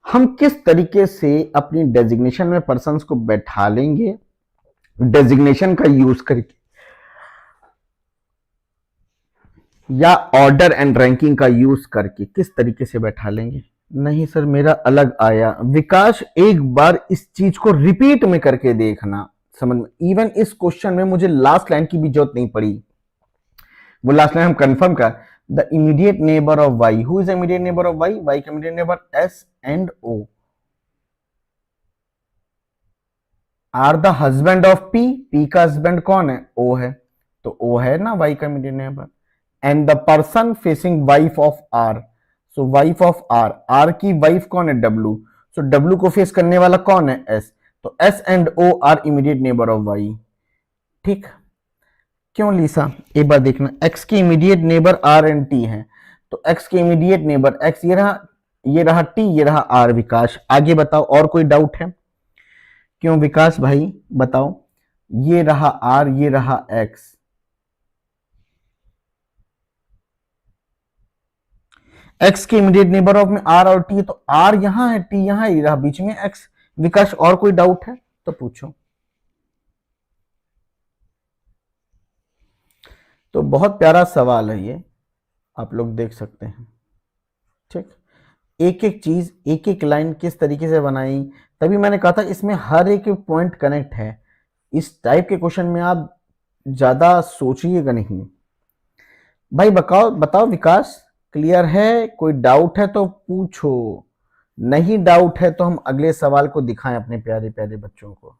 हम किस तरीके से अपनी डेजिग्नेशन में पर्संस को बैठा लेंगे, डेजिग्नेशन का यूज करके या ऑर्डर एंड रैंकिंग का यूज करके किस तरीके से बैठा लेंगे। नहीं सर मेरा अलग आया, विकास एक बार इस चीज को रिपीट में करके देखना, समझ में। इवन इस क्वेश्चन में मुझे लास्ट लाइन की भी जरूरत नहीं पड़ी, वो लास्ट लाइन हम कंफर्म कर, the immediate neighbour of Y, who is immediate neighbour of Y, Y का immediate neighbour S and O are the husband of P, P का हस्बैंड कौन है, ओ है, तो ओ है ना वाई का immediate neighbour. And the person facing wife of R, so wife of R, R की वाइफ कौन है, डब्ल्यू, सो डब्ल्यू को फेस करने वाला कौन है, एस, तो S and O are immediate neighbour of Y. ठीक, क्यों लीसा, एक बार देखना, एक्स की immediate neighbour R and T है, तो एक्स के इमीडिएट नेबर एक्स, ये रहा टी, ये रहा आर। विकास आगे बताओ, और कोई डाउट है? क्यों विकास भाई बताओ, ये रहा आर, ये रहा एक्स, एक्स के इमीडिएट नेबर ऑफ में आर और टी, तो आर यहां है, टी यहां, ये रहा बीच में एक्स। विकास और कोई डाउट है तो पूछो। तो बहुत प्यारा सवाल है ये, आप लोग देख सकते हैं। ठीक, एक एक चीज, एक एक लाइन किस तरीके से बनाई, तभी मैंने कहा था इसमें हर एक पॉइंट कनेक्ट है। इस टाइप के क्वेश्चन में आप ज्यादा सोचिएगा नहीं। भाई बताओ बताओ विकास, क्लियर है? कोई डाउट है तो पूछो, नहीं डाउट है तो हम अगले सवाल को दिखाएं अपने प्यारे प्यारे बच्चों को।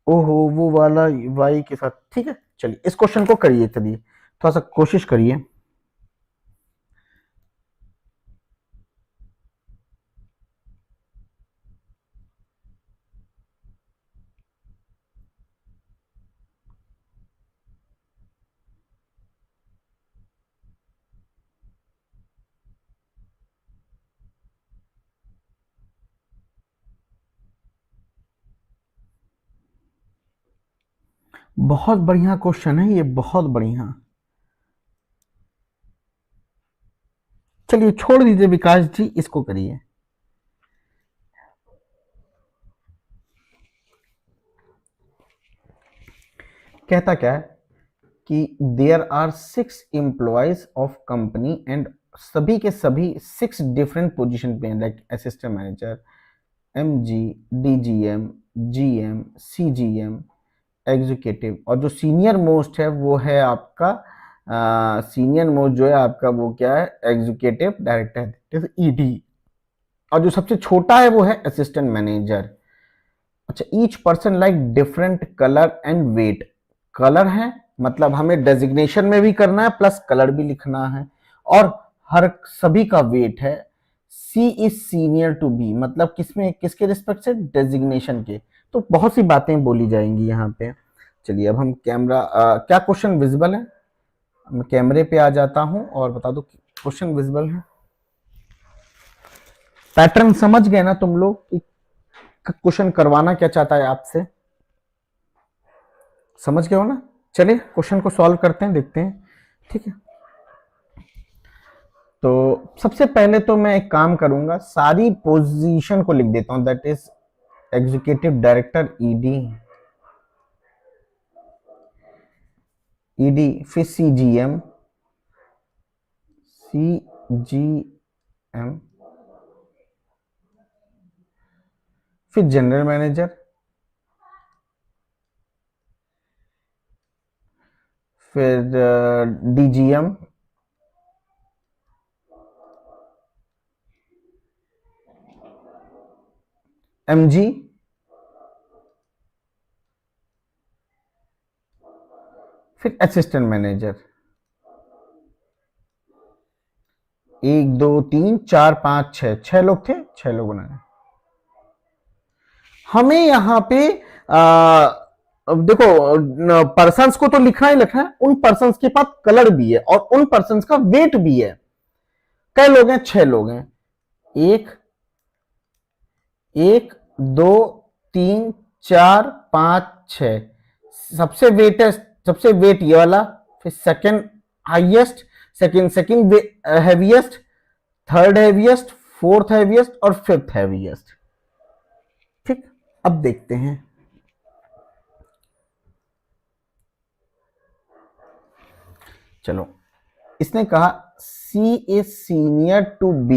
ओहो वो वाला वाई के साथ, ठीक है चलिए इस क्वेश्चन को करिए, चलिए थोड़ा सा कोशिश करिए। बहुत बढ़िया क्वेश्चन है ये, बहुत बढ़िया। चलिए छोड़ दीजिए विकास जी, इसको करिए। कहता क्या है कि there are 6 employees of company and सभी के सभी 6 डिफरेंट पोजीशन पे, like assistant manager, MG, DGM, GM, CGM, executive, और जो सीनियर मोस्ट है वो है आपका सीनियर मोस्ट जो है आपका वो क्या है, एग्जीक्यूटिव डायरेक्टर, ईडी, और जो सबसे छोटा है वो है असिस्टेंट मैनेजर। अच्छा, each person like different colour and weight. Colour है मतलब हमें डेजिग्नेशन में भी करना है प्लस कलर भी लिखना है, और हर सभी का वेट है। सी इज सीनियर टू बी, मतलब किसमें, किसके रिस्पेक्ट से, डेजिग्नेशन के। तो बहुत सी बातें बोली जाएंगी यहाँ पे। चलिए अब हम कैमरा, क्या क्वेश्चन विजिबल है? मैं कैमरे पे आ जाता हूं और बता दो क्वेश्चन विजिबल है। पैटर्न समझ गए ना तुम लोग कि क्वेश्चन करवाना क्या चाहता है आपसे? समझ गए हो ना? चलिए क्वेश्चन को सॉल्व करते हैं, देखते हैं। ठीक है, तो सबसे पहले तो मैं एक काम करूंगा, सारी पोजीशन को लिख देता हूं। That is executive director ED, ED फिर सीजीएम, सीजीएम फिर जनरल मैनेजर, फिर डीजीएम, एमजी, फिर असिस्टेंट मैनेजर। 1 2 3 4 5 6, 6 लोग थे, 6 लोग बनाए। हमें यहाँ पे अब देखो, पर्सन्स को तो लिखना ही लिखना है, उन पर्सन्स के पास कलर भी है और उन पर्सन्स का वेट भी है। कई लोग हैं? 6 लोग हैं। 1 1 2 3 4 5 6। सबसे वेट है, सबसे वेट ये वाला, फिर second highest, second heaviest, third heaviest, fourth heaviest और फिफ्थ हैवीएस्ट। ठीक, अब देखते हैं। चलो, इसने कहा C is senior to B,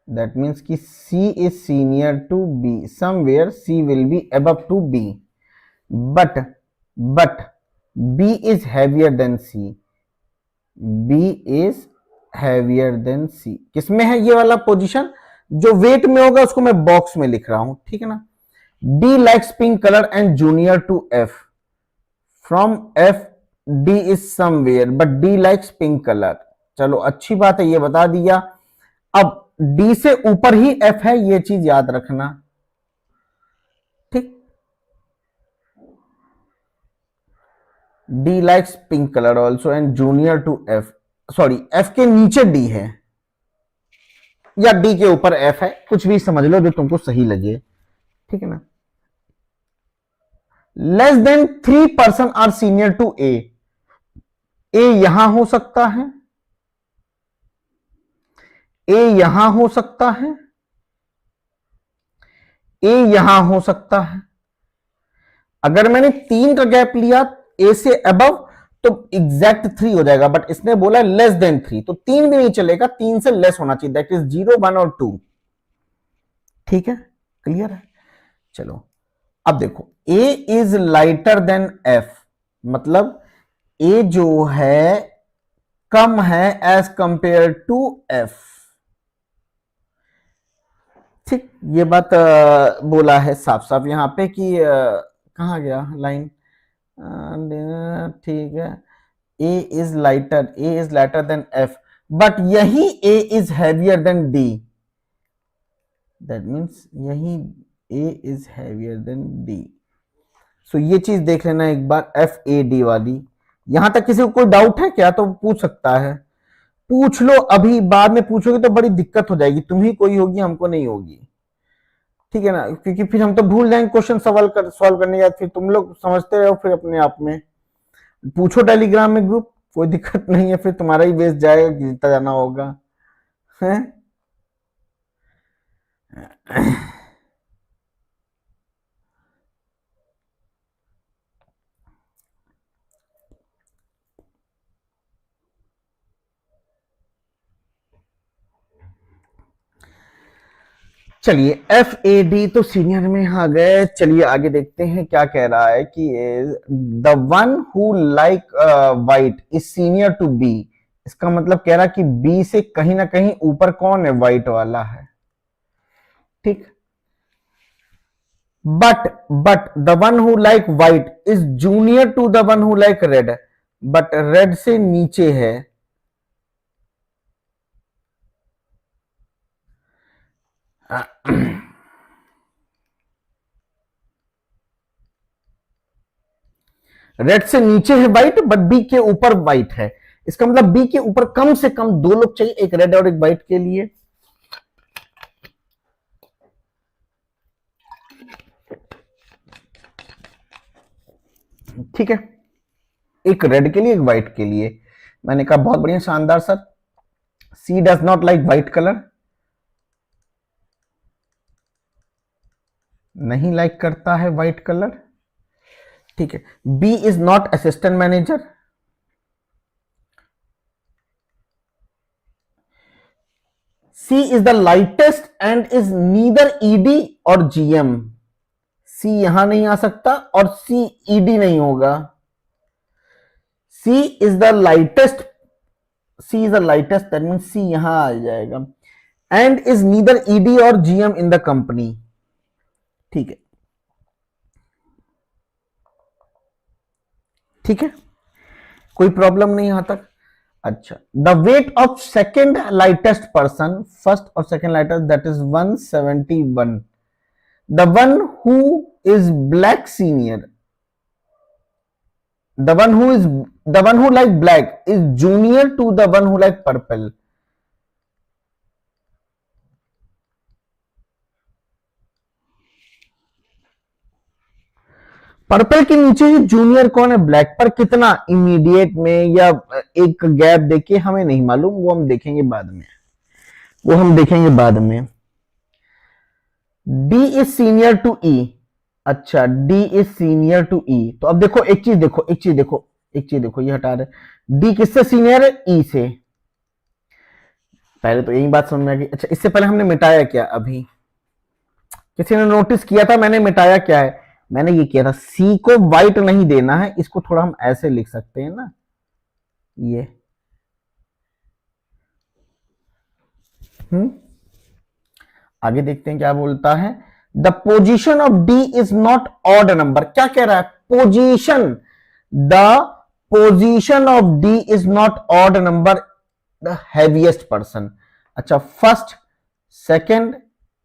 that means कि C is senior to B, somewhere C will be above to B, but B is heavier than C, B is heavier than C। किसमें है ये वाला पोजीशन? जो वेट में होगा उसको मैं बॉक्स में लिख रहा हूं, ठीक है ना। D likes pink colour and junior to F, from F D is somewhere but D likes pink colour. चलो अच्छी बात है, ये बता दिया। अब D से ऊपर ही F है, ये चीज याद रखना, ठीक। D likes pink colour also and junior to F, sorry F के नीचे D है या D के ऊपर F है, कुछ भी समझ लो जो तुमको सही लगे, ठीक है ना। Less than 3 person are senior to A, A यहां हो सकता है, ए यहां हो सकता है, ए यहां हो सकता है। अगर मैंने 3 का गैप लिया ए से अबव तो एग्जैक्ट 3 हो जाएगा, बट इसने बोला लेस देन 3, तो 3 भी नहीं चलेगा, 3 से लेस होना चाहिए, दैट इज 0 1 और 2। ठीक है, क्लियर है। चलो अब देखो, ए इज लाइटर देन एफ, मतलब ए जो है कम है एज कंपेयर टू एफ, ठीक। ये बात बोला है साफ साफ यहां पे कि कहां गया लाइन, ठीक है। A is lighter than F, but यही A is heavier than D, that means यही A is heavier than D. So ये चीज देख लेना एक बार, एफ ए डी वाली। यहां तक किसी को कोई डाउट है क्या तो पूछ सकता है, पूछ लो, अभी बाद में पूछोगे तो बड़ी दिक्कत हो जाएगी, तुम्ही कोई होगी, हमको नहीं होगी, ठीक है ना, क्योंकि फिर हम तो भूल जाएंगे क्वेश्चन सॉल्व करने के बाद, फिर तुम लोग समझते रहो फिर अपने आप में। पूछो टेलीग्राम में ग्रुप, कोई दिक्कत नहीं है, फिर तुम्हारा ही बेस जाएगा, जीता जाना होगा, है। चलिए एफ ए डी तो सीनियर में आ गए। चलिए आगे देखते हैं क्या कह रहा है कि the one who like white is senior to B. इसका मतलब कह रहा है कि बी से कहीं ना कहीं ऊपर कौन है, वाइट वाला है, ठीक। but the one who like white is junior to the one who like red, but red से नीचे है। रेड से नीचे है व्हाइट बट बी के ऊपर व्हाइट है। इसका मतलब बी के ऊपर कम से कम दो लोग चाहिए, एक रेड और एक व्हाइट के लिए। ठीक है, एक रेड के लिए एक व्हाइट के लिए। मैंने कहा बहुत बढ़िया, शानदार sir. C does not like white colour, नहीं लाइक करता है व्हाइट कलर। ठीक है, B is not assistant manager, C is the lightest and is neither ED और जीएम। सी यहां नहीं आ सकता और सी ईडी नहीं होगा। C is the lightest, C is the lightest, that mean C यहां आ जाएगा। एंड इज नीदर ईडी और जीएम इन द कंपनी। ठीक है, ठीक है, कोई प्रॉब्लम नहीं यहां तक। अच्छा, the weight of second lightest person, first और second lightest, that is 171। The one who is black senior, the one who like black is junior to the one who like purple। Purple के नीचे ही जूनियर कौन है ब्लैक पर, कितना इमीडिएट में या एक गैप देके हमें नहीं मालूम, वो हम देखेंगे बाद में, वो हम देखेंगे बाद में। डी इज सीनियर टू ई। अच्छा, डी इज सीनियर टू ई, तो अब देखो एक चीज देखो, एक चीज देखो, एक चीज देखो, ये हटा रहे। डी किससे सीनियर है, ई से। पहले तो यही बात समझ में आ गई। अच्छा, इससे पहले हमने मिटाया क्या, अभी किसी ने नोटिस किया था मैंने मिटाया क्या है? मैंने ये किया था, सी को व्हाइट नहीं देना है, इसको थोड़ा हम ऐसे लिख सकते हैं ना, ये। आगे देखते हैं क्या बोलता है। The position of D is not odd number. क्या कह रहा है, position, the position of D is not odd number, the heaviest person. अच्छा, first, second,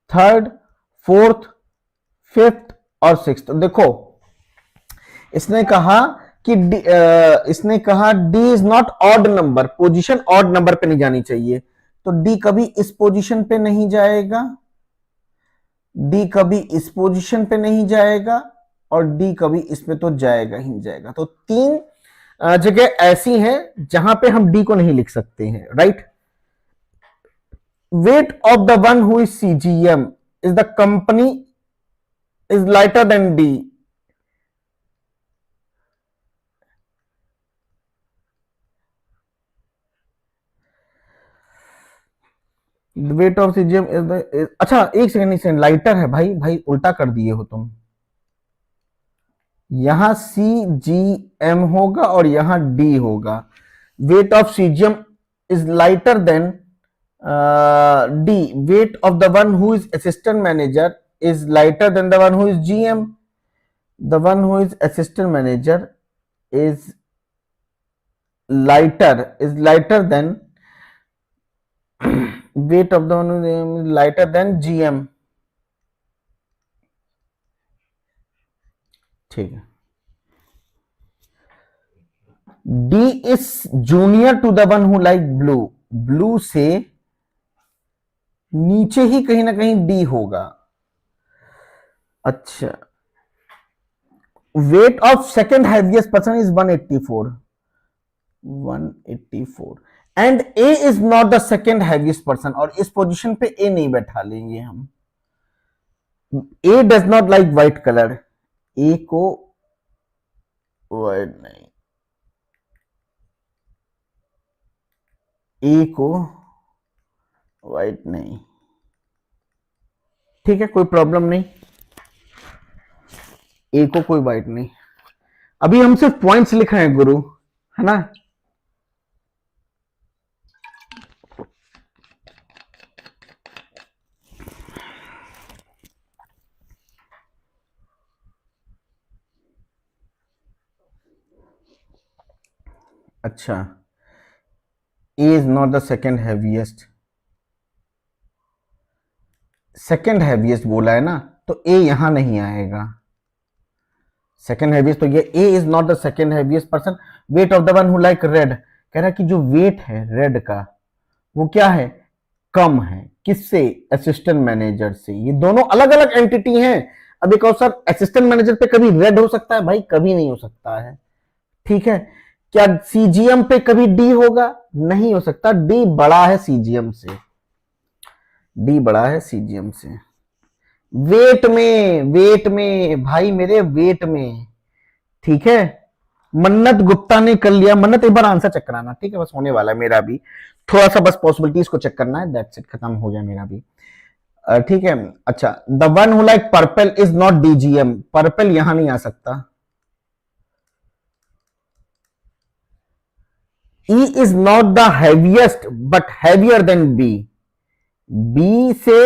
third, fourth, fifth और सिक्स्थ। देखो इसने कहा कि इसने कहा D is not odd number, position odd number पे नहीं जानी चाहिए, तो डी कभी इस पोजीशन पे नहीं जाएगा, डी कभी इस पोजीशन पे नहीं जाएगा, और डी कभी इसमें तो जाएगा ही जाएगा। तो तीन जगह ऐसी हैं जहां पे हम डी को नहीं लिख सकते हैं, right. Weight of the one who is CGM is the company is lighter than D. Weight of CGM is the, अच्छा एक सेकंड, लाइटर है भाई, भाई उल्टा कर दिए हो तुम। यहां सी जी एम होगा और यहां डी होगा। Weight of CGM is lighter than D. Weight of the one who is assistant manager is lighter than the one who is GM. The one who is assistant manager is lighter than weight of the one who is lighter than GM. ठीक है, D is junior to the one who like blue. Blue से नीचे ही कहीं ना कहीं D होगा। अच्छा, weight of second heaviest person is 184 and A is not the second heaviest person, और इस पोजीशन पे ए नहीं बैठा लेंगे हम। A does not like white colour, A को व्हाइट नहीं, ए को व्हाइट नहीं। ठीक है, कोई प्रॉब्लम नहीं, ए को कोई व्हाइट नहीं। अभी हम सिर्फ पॉइंट्स लिख रहे हैं गुरु, है ना। अच्छा, A is not the second heaviest, second heaviest बोला है ना, तो ए यहां नहीं आएगा। सेकेंड हैवीएस्ट तो ये A is not the second heaviest person, weight of the one who like red, कह रहा है कि जो वेट है रेड का वो क्या है, कम है। किससे, असिस्टेंट मैनेजर से। ये दोनों अलग अलग एंटिटी हैं। अब एक और सर, असिस्टेंट मैनेजर पे कभी रेड हो सकता है भाई, कभी नहीं हो सकता है, ठीक है। क्या सीजीएम पे कभी डी होगा, नहीं हो सकता, डी बड़ा है सीजीएम से, डी बड़ा है सीजीएम से। वेट में, वेट में भाई मेरे, वेट में, ठीक है। मन्नत गुप्ता ने कर लिया। मन्नत एक बार आंसर चेक कराना, ठीक है, बस होने वाला है मेरा भी, थोड़ा सा बस पॉसिबिलिटीज को चेक करना है, दैट्स इट, खत्म हो गया मेरा भी, ठीक है। अच्छा, the one who like purple is not DGM, purple यहां नहीं आ सकता। E is not the heaviest but heavier than B, B से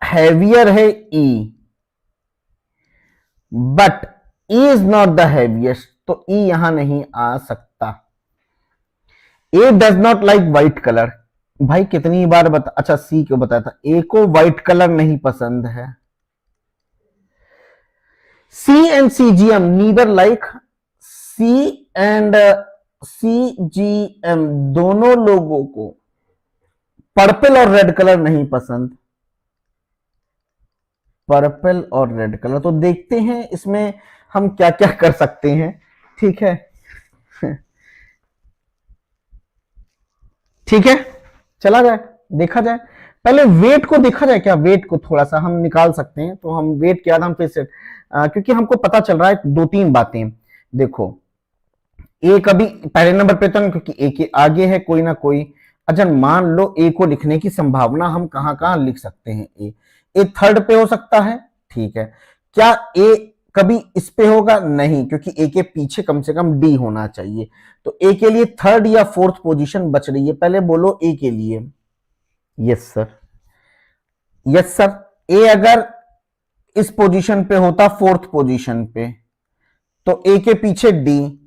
हैवियर है E, but E is not the heaviest, तो ई यहां नहीं आ सकता। A does not like white colour, भाई कितनी बार बता, अच्छा सी क्यों बताया था, ए को व्हाइट कलर नहीं पसंद है। C and CGM neither like, C and CGM दोनों लोगों को पर्पल और रेड कलर नहीं पसंद, पर्पल और रेड कलर। तो देखते हैं इसमें हम क्या क्या कर सकते हैं, ठीक है। ठीक है, चला जाए, देखा जाए, पहले वेट को देखा जाए, क्या वेट को थोड़ा सा हम निकाल सकते हैं, तो हम वेट के आधार पे से क्योंकि हमको पता चल रहा है दो तीन बातें। देखो, ए कभी पहले नंबर पे तो नहीं, क्योंकि ए के आगे है कोई ना कोई। अच्छा मान लो ए को लिखने की संभावना हम कहां कहां लिख सकते हैं, ए थर्ड पे हो सकता है, ठीक है। क्या ए कभी इस पे होगा, नहीं, क्योंकि ए के पीछे कम से कम डी होना चाहिए। तो ए के लिए थर्ड या फोर्थ पोजीशन बच रही है, पहले बोलो ए के लिए। Yes sir, yes sir. A अगर इस पोजीशन पे होता, फोर्थ पोजीशन पे, तो ए के पीछे डी,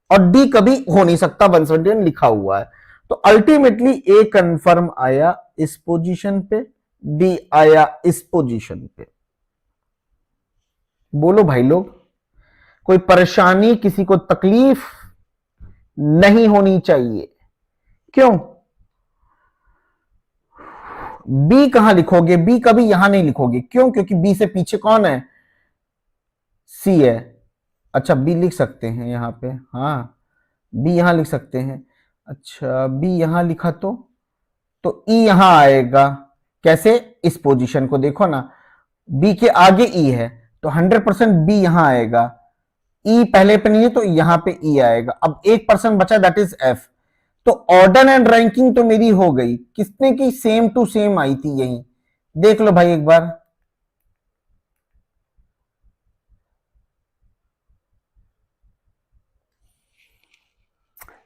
और डी कभी हो नहीं सकता, 171 लिखा हुआ है। तो अल्टीमेटली ए कंफर्म आया इस पोजीशन पे, डी आया इस पोजीशन पे। बोलो भाई लोग, कोई परेशानी, किसी को तकलीफ नहीं होनी चाहिए, क्यों। बी कहां लिखोगे, बी कभी यहां नहीं लिखोगे, क्यों, क्योंकि बी से पीछे कौन है, सी है। अच्छा बी लिख सकते हैं यहां पे, हाँ बी यहां लिख सकते हैं। अच्छा बी यहां लिखा तो ई यहां आएगा, कैसे, इस पोजीशन को देखो ना, बी के आगे ई है, तो 100% बी यहां आएगा, ई पहले पे नहीं है तो यहां पे ई आएगा। अब 1% बचा, दैट इज एफ। तो ऑर्डर एंड रैंकिंग तो मेरी हो गई, किसने की, सेम टू सेम आई थी, यही देख लो भाई एक बार।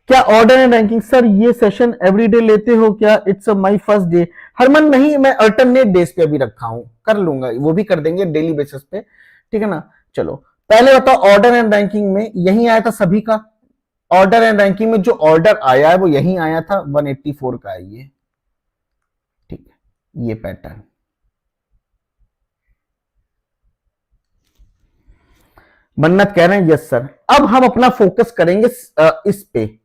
क्या ऑर्डर एंड रैंकिंग, सर ये सेशन एवरीडे लेते हो क्या, it's my first day. Harman नहीं, मैं अल्टरनेट डेज पे अभी रखा हूं, कर लूंगा, वो भी कर देंगे डेली बेसिस पे, ठीक है ना। चलो पहले बताओ, ऑर्डर एंड रैंकिंग में यही आया था सभी का, ऑर्डर एंड रैंकिंग में जो ऑर्डर आया है वो यही आया था, 184 का है ये, ठीक है, ये पैटर्न। मन्नत कह रहे हैं यस सर। अब हम अपना फोकस करेंगे इस पे,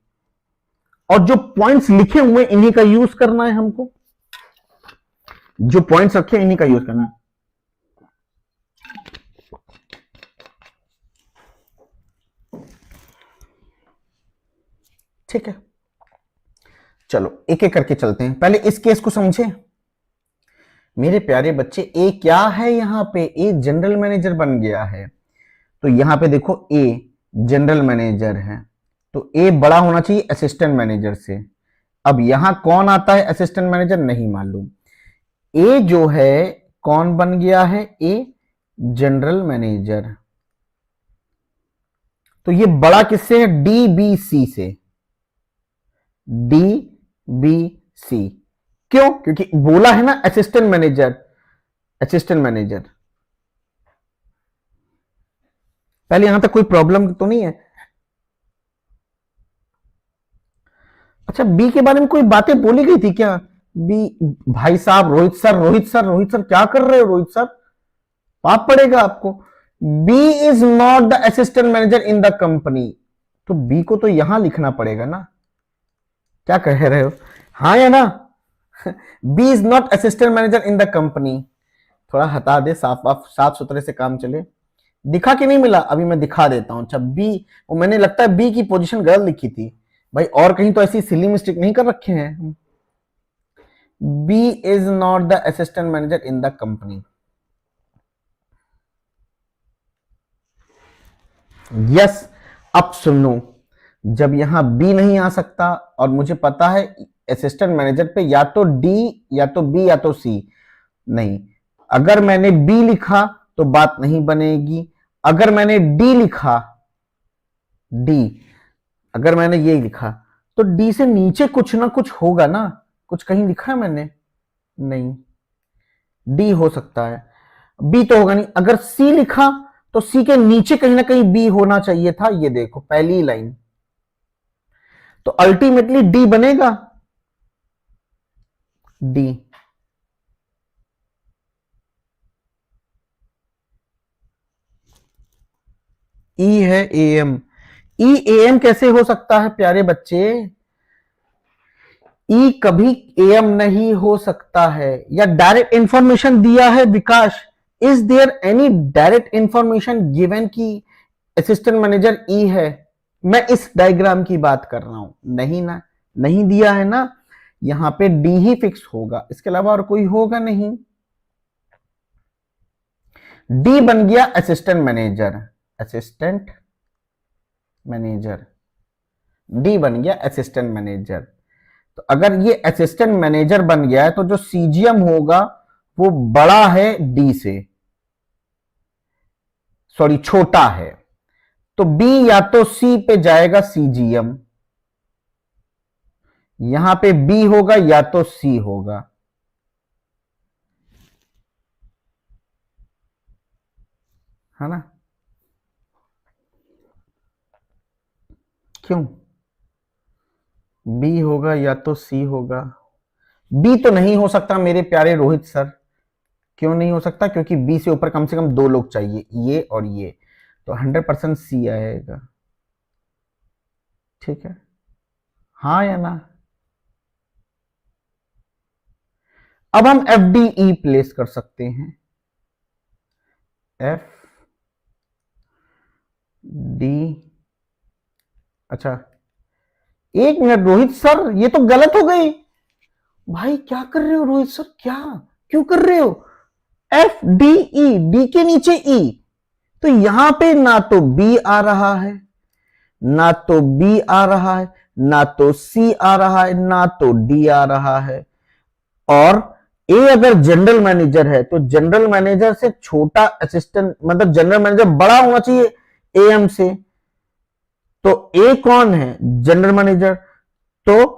और जो पॉइंट्स लिखे हुए इन्हीं का यूज करना है हमको, जो पॉइंट्स रखे इन्हीं का यूज करना है। ठीक है, चलो एक एक करके चलते हैं, पहले इस केस को समझे मेरे प्यारे बच्चे। ए क्या है यहां पे, ए जनरल मैनेजर बन गया है, तो यहां पे देखो ए जनरल मैनेजर है, तो ए बड़ा होना चाहिए असिस्टेंट मैनेजर से। अब यहां कौन आता है असिस्टेंट मैनेजर, नहीं मालूम। ए जो है कौन बन गया है, ए जनरल मैनेजर, तो ये बड़ा किससे है, डीबीसी से, डीबीसी। क्यों, क्योंकि बोला है ना असिस्टेंट मैनेजर, असिस्टेंट मैनेजर। पहले यहां तक कोई प्रॉब्लम तो नहीं है, अच्छा, बी के बारे में कोई बातें बोली गई थी क्या? बी, भाई साहब, Rohit sir, Rohit sir, Rohit sir, क्या कर रहे हो रोहित सर? पाप पड़ेगा आपको। B is not the assistant manager in the company. तो बी को तो यहां लिखना पड़ेगा ना, क्या कह रहे हो? हाँ या ना? B is not assistant manager in the company. थोड़ा हटा दे, साफ साफ सुथरे से काम चले। दिखा कि नहीं मिला? अभी मैं दिखा देता हूं। अच्छा, बी, वो मैंने लगता है बी की पोजीशन गलत लिखी थी भाई, और कहीं तो ऐसी सिली मिस्टेक नहीं कर रखे हैं। B is not the assistant manager in the company. Yes. अब सुनो, जब यहां बी नहीं आ सकता और मुझे पता है असिस्टेंट मैनेजर पे या तो डी या तो बी या तो सी, नहीं, अगर मैंने बी लिखा तो बात नहीं बनेगी। अगर मैंने डी लिखा, डी, अगर मैंने ये लिखा तो डी से नीचे कुछ ना कुछ होगा ना। कुछ कहीं लिखा है मैंने? नहीं। डी हो सकता है, बी तो होगा नहीं। अगर सी लिखा तो सी के नीचे कहीं ना कहीं बी होना चाहिए था। ये देखो पहली लाइन, तो अल्टीमेटली डी बनेगा। डी। ई है एम। ई एम कैसे हो सकता है प्यारे बच्चे? ई कभी एम नहीं हो सकता है। या डायरेक्ट इंफॉर्मेशन दिया है Vikas? Is there any direct information given की असिस्टेंट मैनेजर ई है? मैं इस डायग्राम की बात कर रहा हूं। नहीं ना, नहीं दिया है ना। यहां पे डी ही फिक्स होगा, इसके अलावा और कोई होगा नहीं। डी बन गया assistant manager. Assistant manager, D बन गया असिस्टेंट मैनेजर। तो अगर ये असिस्टेंट मैनेजर बन गया है तो जो सीजीएम होगा वो बड़ा है डी से, सॉरी छोटा है। तो बी या तो सी पे जाएगा सीजीएम, यहां पे बी होगा या तो सी होगा, है ना? क्यों? बी होगा या तो सी होगा। बी तो नहीं हो सकता मेरे प्यारे रोहित सर। क्यों नहीं हो सकता? क्योंकि बी से ऊपर कम से कम दो लोग चाहिए, ये और ये। तो 100% सी आएगा। ठीक है, हाँ या ना? अब हम एफ डी ई प्लेस कर सकते हैं। एफ डी, अच्छा एक मिनट रोहित सर, ये तो गलत हो गई। भाई क्या कर रहे हो रोहित सर? क्या, क्यों कर रहे हो? एफ डी ई, डी के नीचे ई, तो यहां पे ना तो बी आ रहा है, ना तो बी आ रहा है, ना तो सी आ रहा है, ना तो डी आ रहा है। और ए अगर जनरल मैनेजर है तो जनरल मैनेजर से छोटा असिस्टेंट, मतलब जनरल मैनेजर बड़ा होना चाहिए एएम से। तो ए कौन है? General manager. तो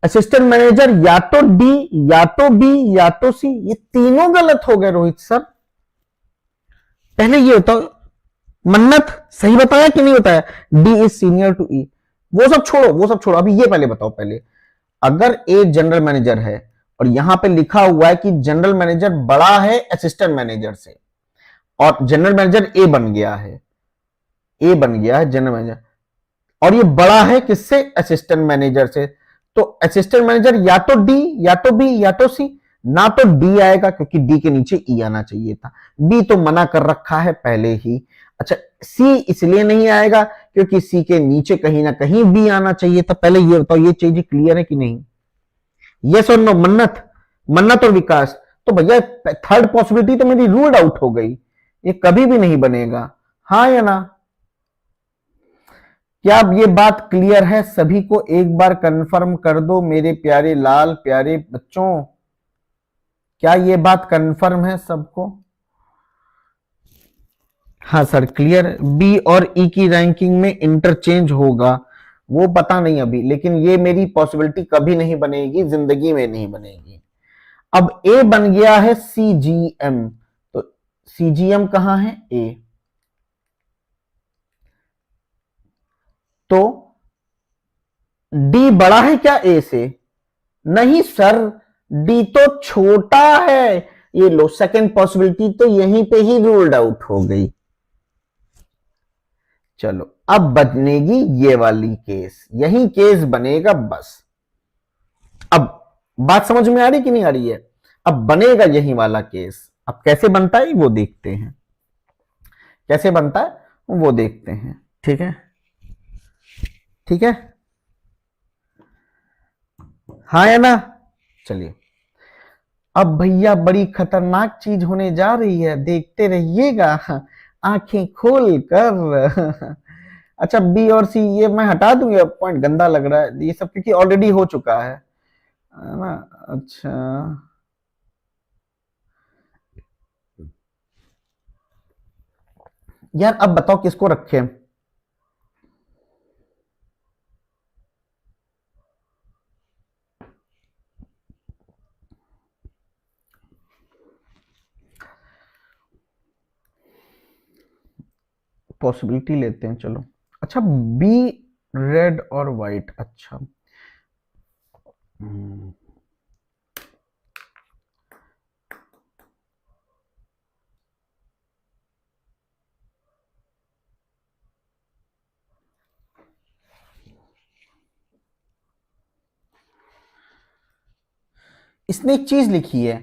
असिस्टेंट मैनेजर या तो डी या तो बी या तो सी, ये तीनों गलत हो गए रोहित सर। पहले ये बताओ, मन्नत सही बताया कि नहीं बताया? डी इज सीनियर टू ई। वो सब छोड़ो, वो सब छोड़ो, अभी ये पहले बताओ। पहले अगर ए जनरल मैनेजर है और यहां पे लिखा हुआ है कि जनरल मैनेजर बड़ा है असिस्टेंट मैनेजर से, और जनरल मैनेजर ए बन गया है, ए बन गया है जनरल मैनेजर, और ये बड़ा है किससे? असिस्टेंट मैनेजर से। तो असिस्टेंट मैनेजर या तो डी या तो बी या तो सी, ना तो डी आएगा क्योंकि डी के नीचे ई आना चाहिए था। बी तो मना कर रखा है पहले ही। अच्छा, सी इसलिए नहीं आएगा क्योंकि सी के नीचे कहीं ना कहीं बी आना चाहिए था। पहले ये बताओ, ये चीज क्लियर है कि नहीं? यस और नो मन्नत, मन्नत और विकास। तो भैया थर्ड पॉसिबिलिटी तो मेरी रूल्ड आउट हो गई, ये कभी भी नहीं बनेगा। हाँ या ना? क्या अब ये बात क्लियर है सभी को? एक बार कंफर्म कर दो मेरे प्यारे लाल प्यारे बच्चों, क्या ये बात कंफर्म है सबको? हाँ सर क्लियर। बी और ई की रैंकिंग में इंटरचेंज होगा, वो पता नहीं अभी, लेकिन ये मेरी पॉसिबिलिटी कभी नहीं बनेगी, जिंदगी में नहीं बनेगी। अब ए बन गया है सीजीएम, तो सीजीएम कहां है? ए। तो डी बड़ा है क्या ए से? नहीं सर, डी तो छोटा है। ये लो, सेकंड पॉसिबिलिटी तो यहीं पे ही रूल्ड आउट हो गई। चलो अब बनेगी ये वाली केस, यही केस बनेगा बस। अब बात समझ में आ रही कि नहीं आ रही है? अब बनेगा यही वाला केस। अब कैसे बनता है वो देखते हैं, कैसे बनता है वो देखते हैं। ठीक है, ठीक है, हाँ है ना? चलिए, अब भैया बड़ी खतरनाक चीज होने जा रही है, देखते रहिएगा आंखें खोल कर अच्छा, बी और सी ये मैं हटा दूं, ये पॉइंट गंदा लग रहा है ये सब, क्योंकि ऑलरेडी हो चुका है ना। अच्छा, यार अब बताओ किसको रखें? पॉसिबिलिटी लेते हैं चलो। अच्छा, बी रेड और वाइट, अच्छा इसने एक चीज लिखी है,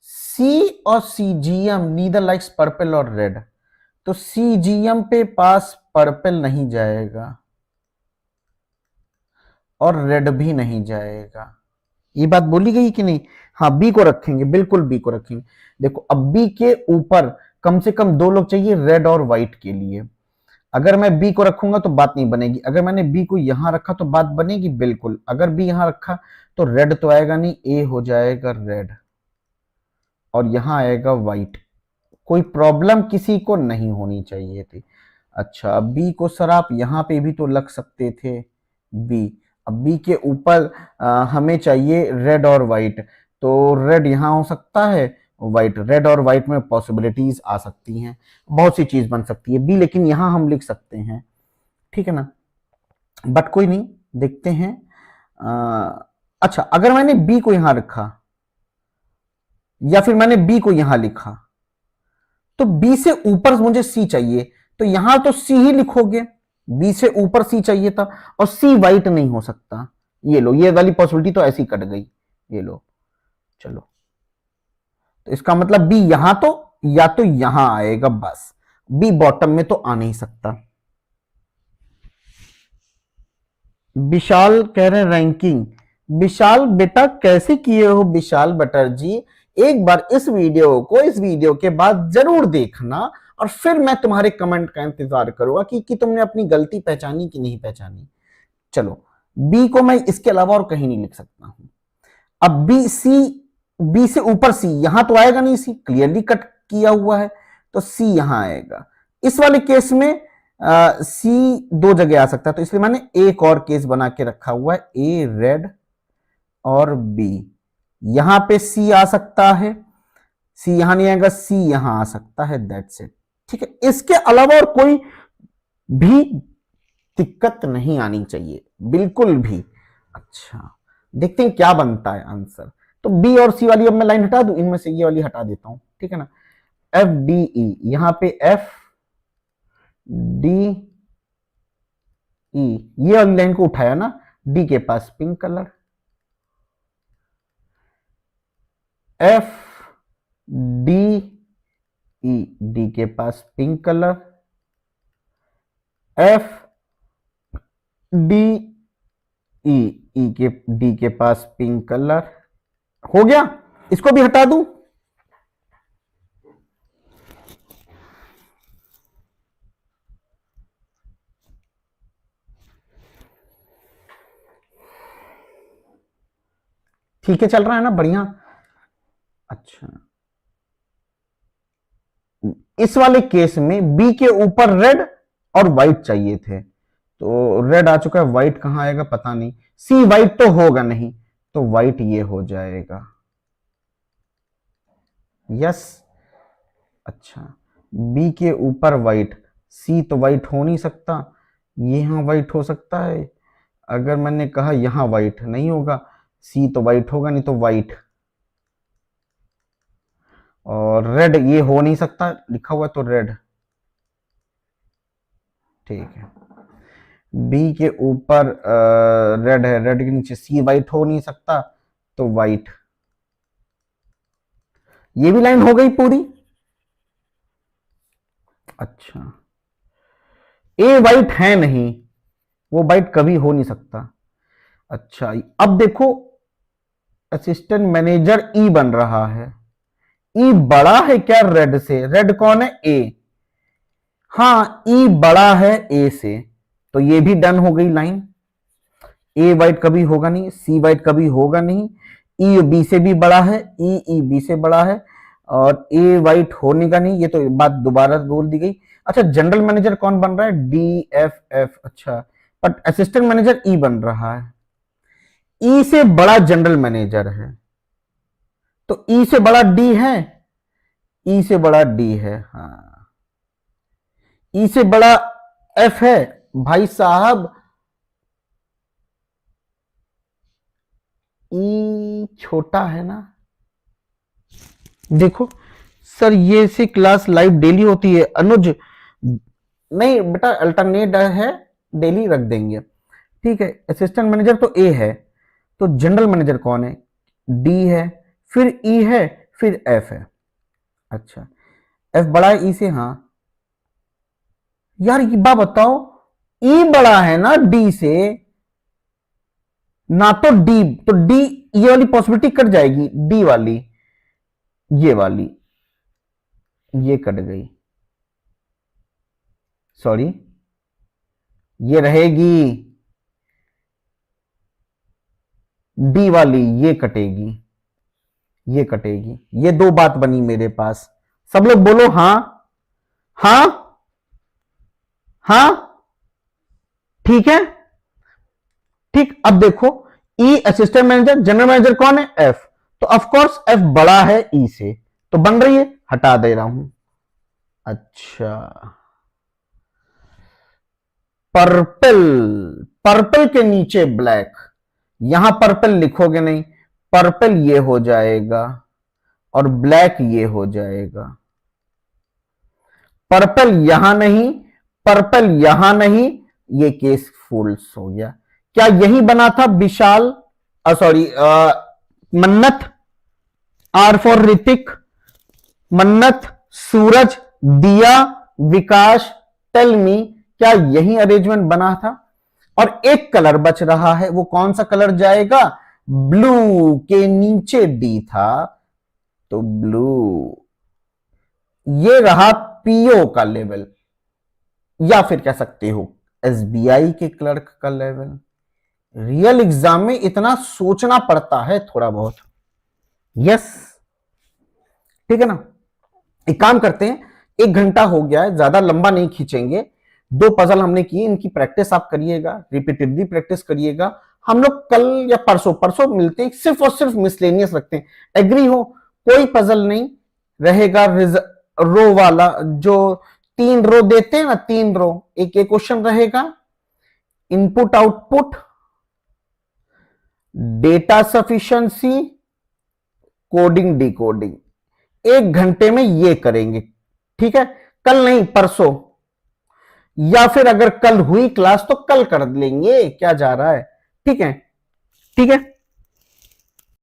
सी और सीजीएम नीदर लाइक्स पर्पल और रेड, तो सीजीएम पे पास पर्पल नहीं जाएगा और रेड भी नहीं जाएगा। ये बात बोली गई कि नहीं? हाँ, बी को रखेंगे, बिल्कुल बी को रखेंगे। देखो, अब बी के ऊपर कम से कम दो लोग चाहिए रेड और व्हाइट के लिए। अगर मैं बी को रखूंगा तो बात नहीं बनेगी, अगर मैंने बी को यहां रखा तो बात बनेगी बिल्कुल। अगर बी यहां रखा तो रेड तो आएगा नहीं, ए हो जाएगा रेड और यहां आएगा व्हाइट। कोई प्रॉब्लम किसी को नहीं होनी चाहिए थी। अच्छा, बी को सर आप यहां पे भी तो लग सकते थे बी। अब बी के ऊपर हमें चाहिए रेड और व्हाइट, तो रेड यहां हो सकता है, व्हाइट, रेड और व्हाइट में पॉसिबिलिटीज आ सकती हैं, बहुत सी चीज बन सकती है बी, लेकिन यहां हम लिख सकते हैं, ठीक है ना? बट कोई नहीं, देखते हैं। अच्छा, अगर मैंने बी को यहां रखा या फिर मैंने बी को यहां लिखा, तो बी से ऊपर मुझे सी चाहिए, तो यहां तो सी ही लिखोगे, बी से ऊपर सी चाहिए था, और सी वाइट नहीं हो सकता। ये लो, ये वाली पॉसिबिलिटी तो ऐसी कट गई, ये लो। चलो, तो इसका मतलब बी यहां तो या तो यहां आएगा बस, बी बॉटम में तो आ नहीं सकता। विशाल कह रहे रैंकिंग। विशाल बेटा कैसे किए हो विशाल बटर जी? एक बार इस वीडियो को इस वीडियो के बाद जरूर देखना, और फिर मैं तुम्हारे कमेंट का इंतजार करूंगा कि तुमने अपनी गलती पहचानी कि नहीं पहचानी। चलो, बी को मैं इसके अलावा और कहीं नहीं लिख सकता हूं। अब बी सी, बी से ऊपर सी, यहां तो आएगा नहीं, सी क्लियरली कट किया हुआ है, तो सी यहां आएगा। इस वाले केस में सी दो जगह आ सकता है, तो इसलिए मैंने एक और केस बना के रखा हुआ है, ए रेड और बी। यहां पे सी आ सकता है, सी यहां नहीं आएगा, सी यहां आ सकता है, दैट्स इट। ठीक है, इसके अलावा और कोई भी दिक्कत नहीं आनी चाहिए, बिल्कुल भी। अच्छा, देखते हैं क्या बनता है आंसर। तो बी और सी वाली अब मैं लाइन हटा दूं, इनमें से ये वाली हटा देता हूं, ठीक है ना? एफ डी ई, यहां पे एफ डी ई, ये वाली लाइन को उठाया ना, डी के पास pink colour, F D E, D के पास pink colour, F D E, E के डी के पास पिंक कलर। हो गया, इसको भी हटा दूं। ठीक है, चल रहा है ना, बढ़िया। अच्छा, इस वाले केस में बी के ऊपर रेड और व्हाइट चाहिए थे, तो रेड आ चुका है, व्हाइट कहां आएगा पता नहीं, सी व्हाइट तो होगा नहीं, तो व्हाइट ये हो जाएगा, यस। अच्छा, बी के ऊपर व्हाइट, सी तो व्हाइट हो नहीं सकता, ये यहां व्हाइट हो सकता है, अगर मैंने कहा यहां व्हाइट नहीं होगा, सी तो व्हाइट होगा नहीं, तो व्हाइट। और रेड ये हो नहीं सकता, लिखा हुआ तो रेड, ठीक है। बी के ऊपर रेड है, रेड के नीचे सी, व्हाइट हो नहीं सकता तो व्हाइट। ये भी लाइन हो गई पूरी। अच्छा, ए व्हाइट है नहीं, वो व्हाइट कभी हो नहीं सकता। अच्छा, अब देखो असिस्टेंट मैनेजर ई बन रहा है, ई बड़ा है क्या रेड से? रेड कौन है? ए। हाँ, ई बड़ा है ए से, तो ये भी डन हो गई लाइन। ए वाइट कभी होगा नहीं, सी वाइट कभी होगा नहीं, ई बी से भी बड़ा है, ई बी से बड़ा है, और ए वाइट होने का नहीं, ये तो बात दोबारा बोल दी गई। अच्छा, जनरल मैनेजर कौन बन रहा है? D F F. अच्छा, बट असिस्टेंट मैनेजर ई बन रहा है, ई से बड़ा जनरल मैनेजर है, तो ई से बड़ा डी है, ई से बड़ा डी है, हाँ। ई से बड़ा एफ है भाई साहब, ई छोटा है ना। देखो सर, ये से क्लास लाइव डेली होती है अनुज? नहीं बेटा, अल्टरनेट है, डेली रख देंगे, ठीक है। असिस्टेंट मैनेजर तो ए है, तो जनरल मैनेजर कौन है? डी है, फिर ई है, फिर एफ है। अच्छा, एफ बड़ा है ई से, हाँ। यार ये बात बताओ, ई बड़ा है ना डी से ना, तो डी, तो डी, ये वाली पॉसिबिलिटी कट जाएगी, डी वाली, ये वाली, ये कट गई, सॉरी, ये रहेगी, डी वाली ये कटेगी, ये कटेगी, ये दो बात बनी मेरे पास। सब लोग बोलो हां, हां, हां, ठीक है, ठीक। अब देखो, ई असिस्टेंट मैनेजर, जनरल मैनेजर कौन है? एफ, तो ऑफ कोर्स एफ बड़ा है ई से, तो बन रही है, हटा दे रहा हूं। अच्छा, पर्पल, पर्पल के नीचे ब्लैक, यहां पर्पल लिखोगे नहीं, पर्पल ये हो जाएगा और ब्लैक ये हो जाएगा। पर्पल यहां नहीं, पर्पल यहां नहीं, ये केस फुल्स हो गया। क्या यही बना था विशाल, सॉरी मन्नत, आर फॉर ऋतिक, मन्नत, सूरज, दिया, विकास, टेल मी, क्या यही अरेंजमेंट बना था? और एक कलर बच रहा है, वो कौन सा कलर जाएगा? ब्लू के नीचे डी था, तो ब्लू, ये रहा पीओ का लेवल, या फिर कह सकते हो एसबीआई के क्लर्क का लेवल। रियल एग्जाम में इतना सोचना पड़ता है थोड़ा बहुत। यस, ठीक है ना। एक काम करते हैं, 1 घंटा हो गया है, ज्यादा लंबा नहीं खींचेंगे। 2 पजल हमने किए, इनकी प्रैक्टिस आप करिएगा, रिपीटेडली प्रैक्टिस करिएगा। हम लोग कल या परसों, परसों मिलते हैं, सिर्फ और सिर्फ मिसलेनियस रखते हैं। एग्री हो? कोई पजल नहीं रहेगा, रो वाला, जो 3 रो देते हैं ना, 3 रो, एक क्वेश्चन रहेगा, input output, data sufficiency, coding decoding. 1 घंटे में ये करेंगे, ठीक है। कल नहीं, परसों, या फिर अगर कल हुई क्लास तो कल कर लेंगे, क्या जा रहा है, ठीक है, ठीक है।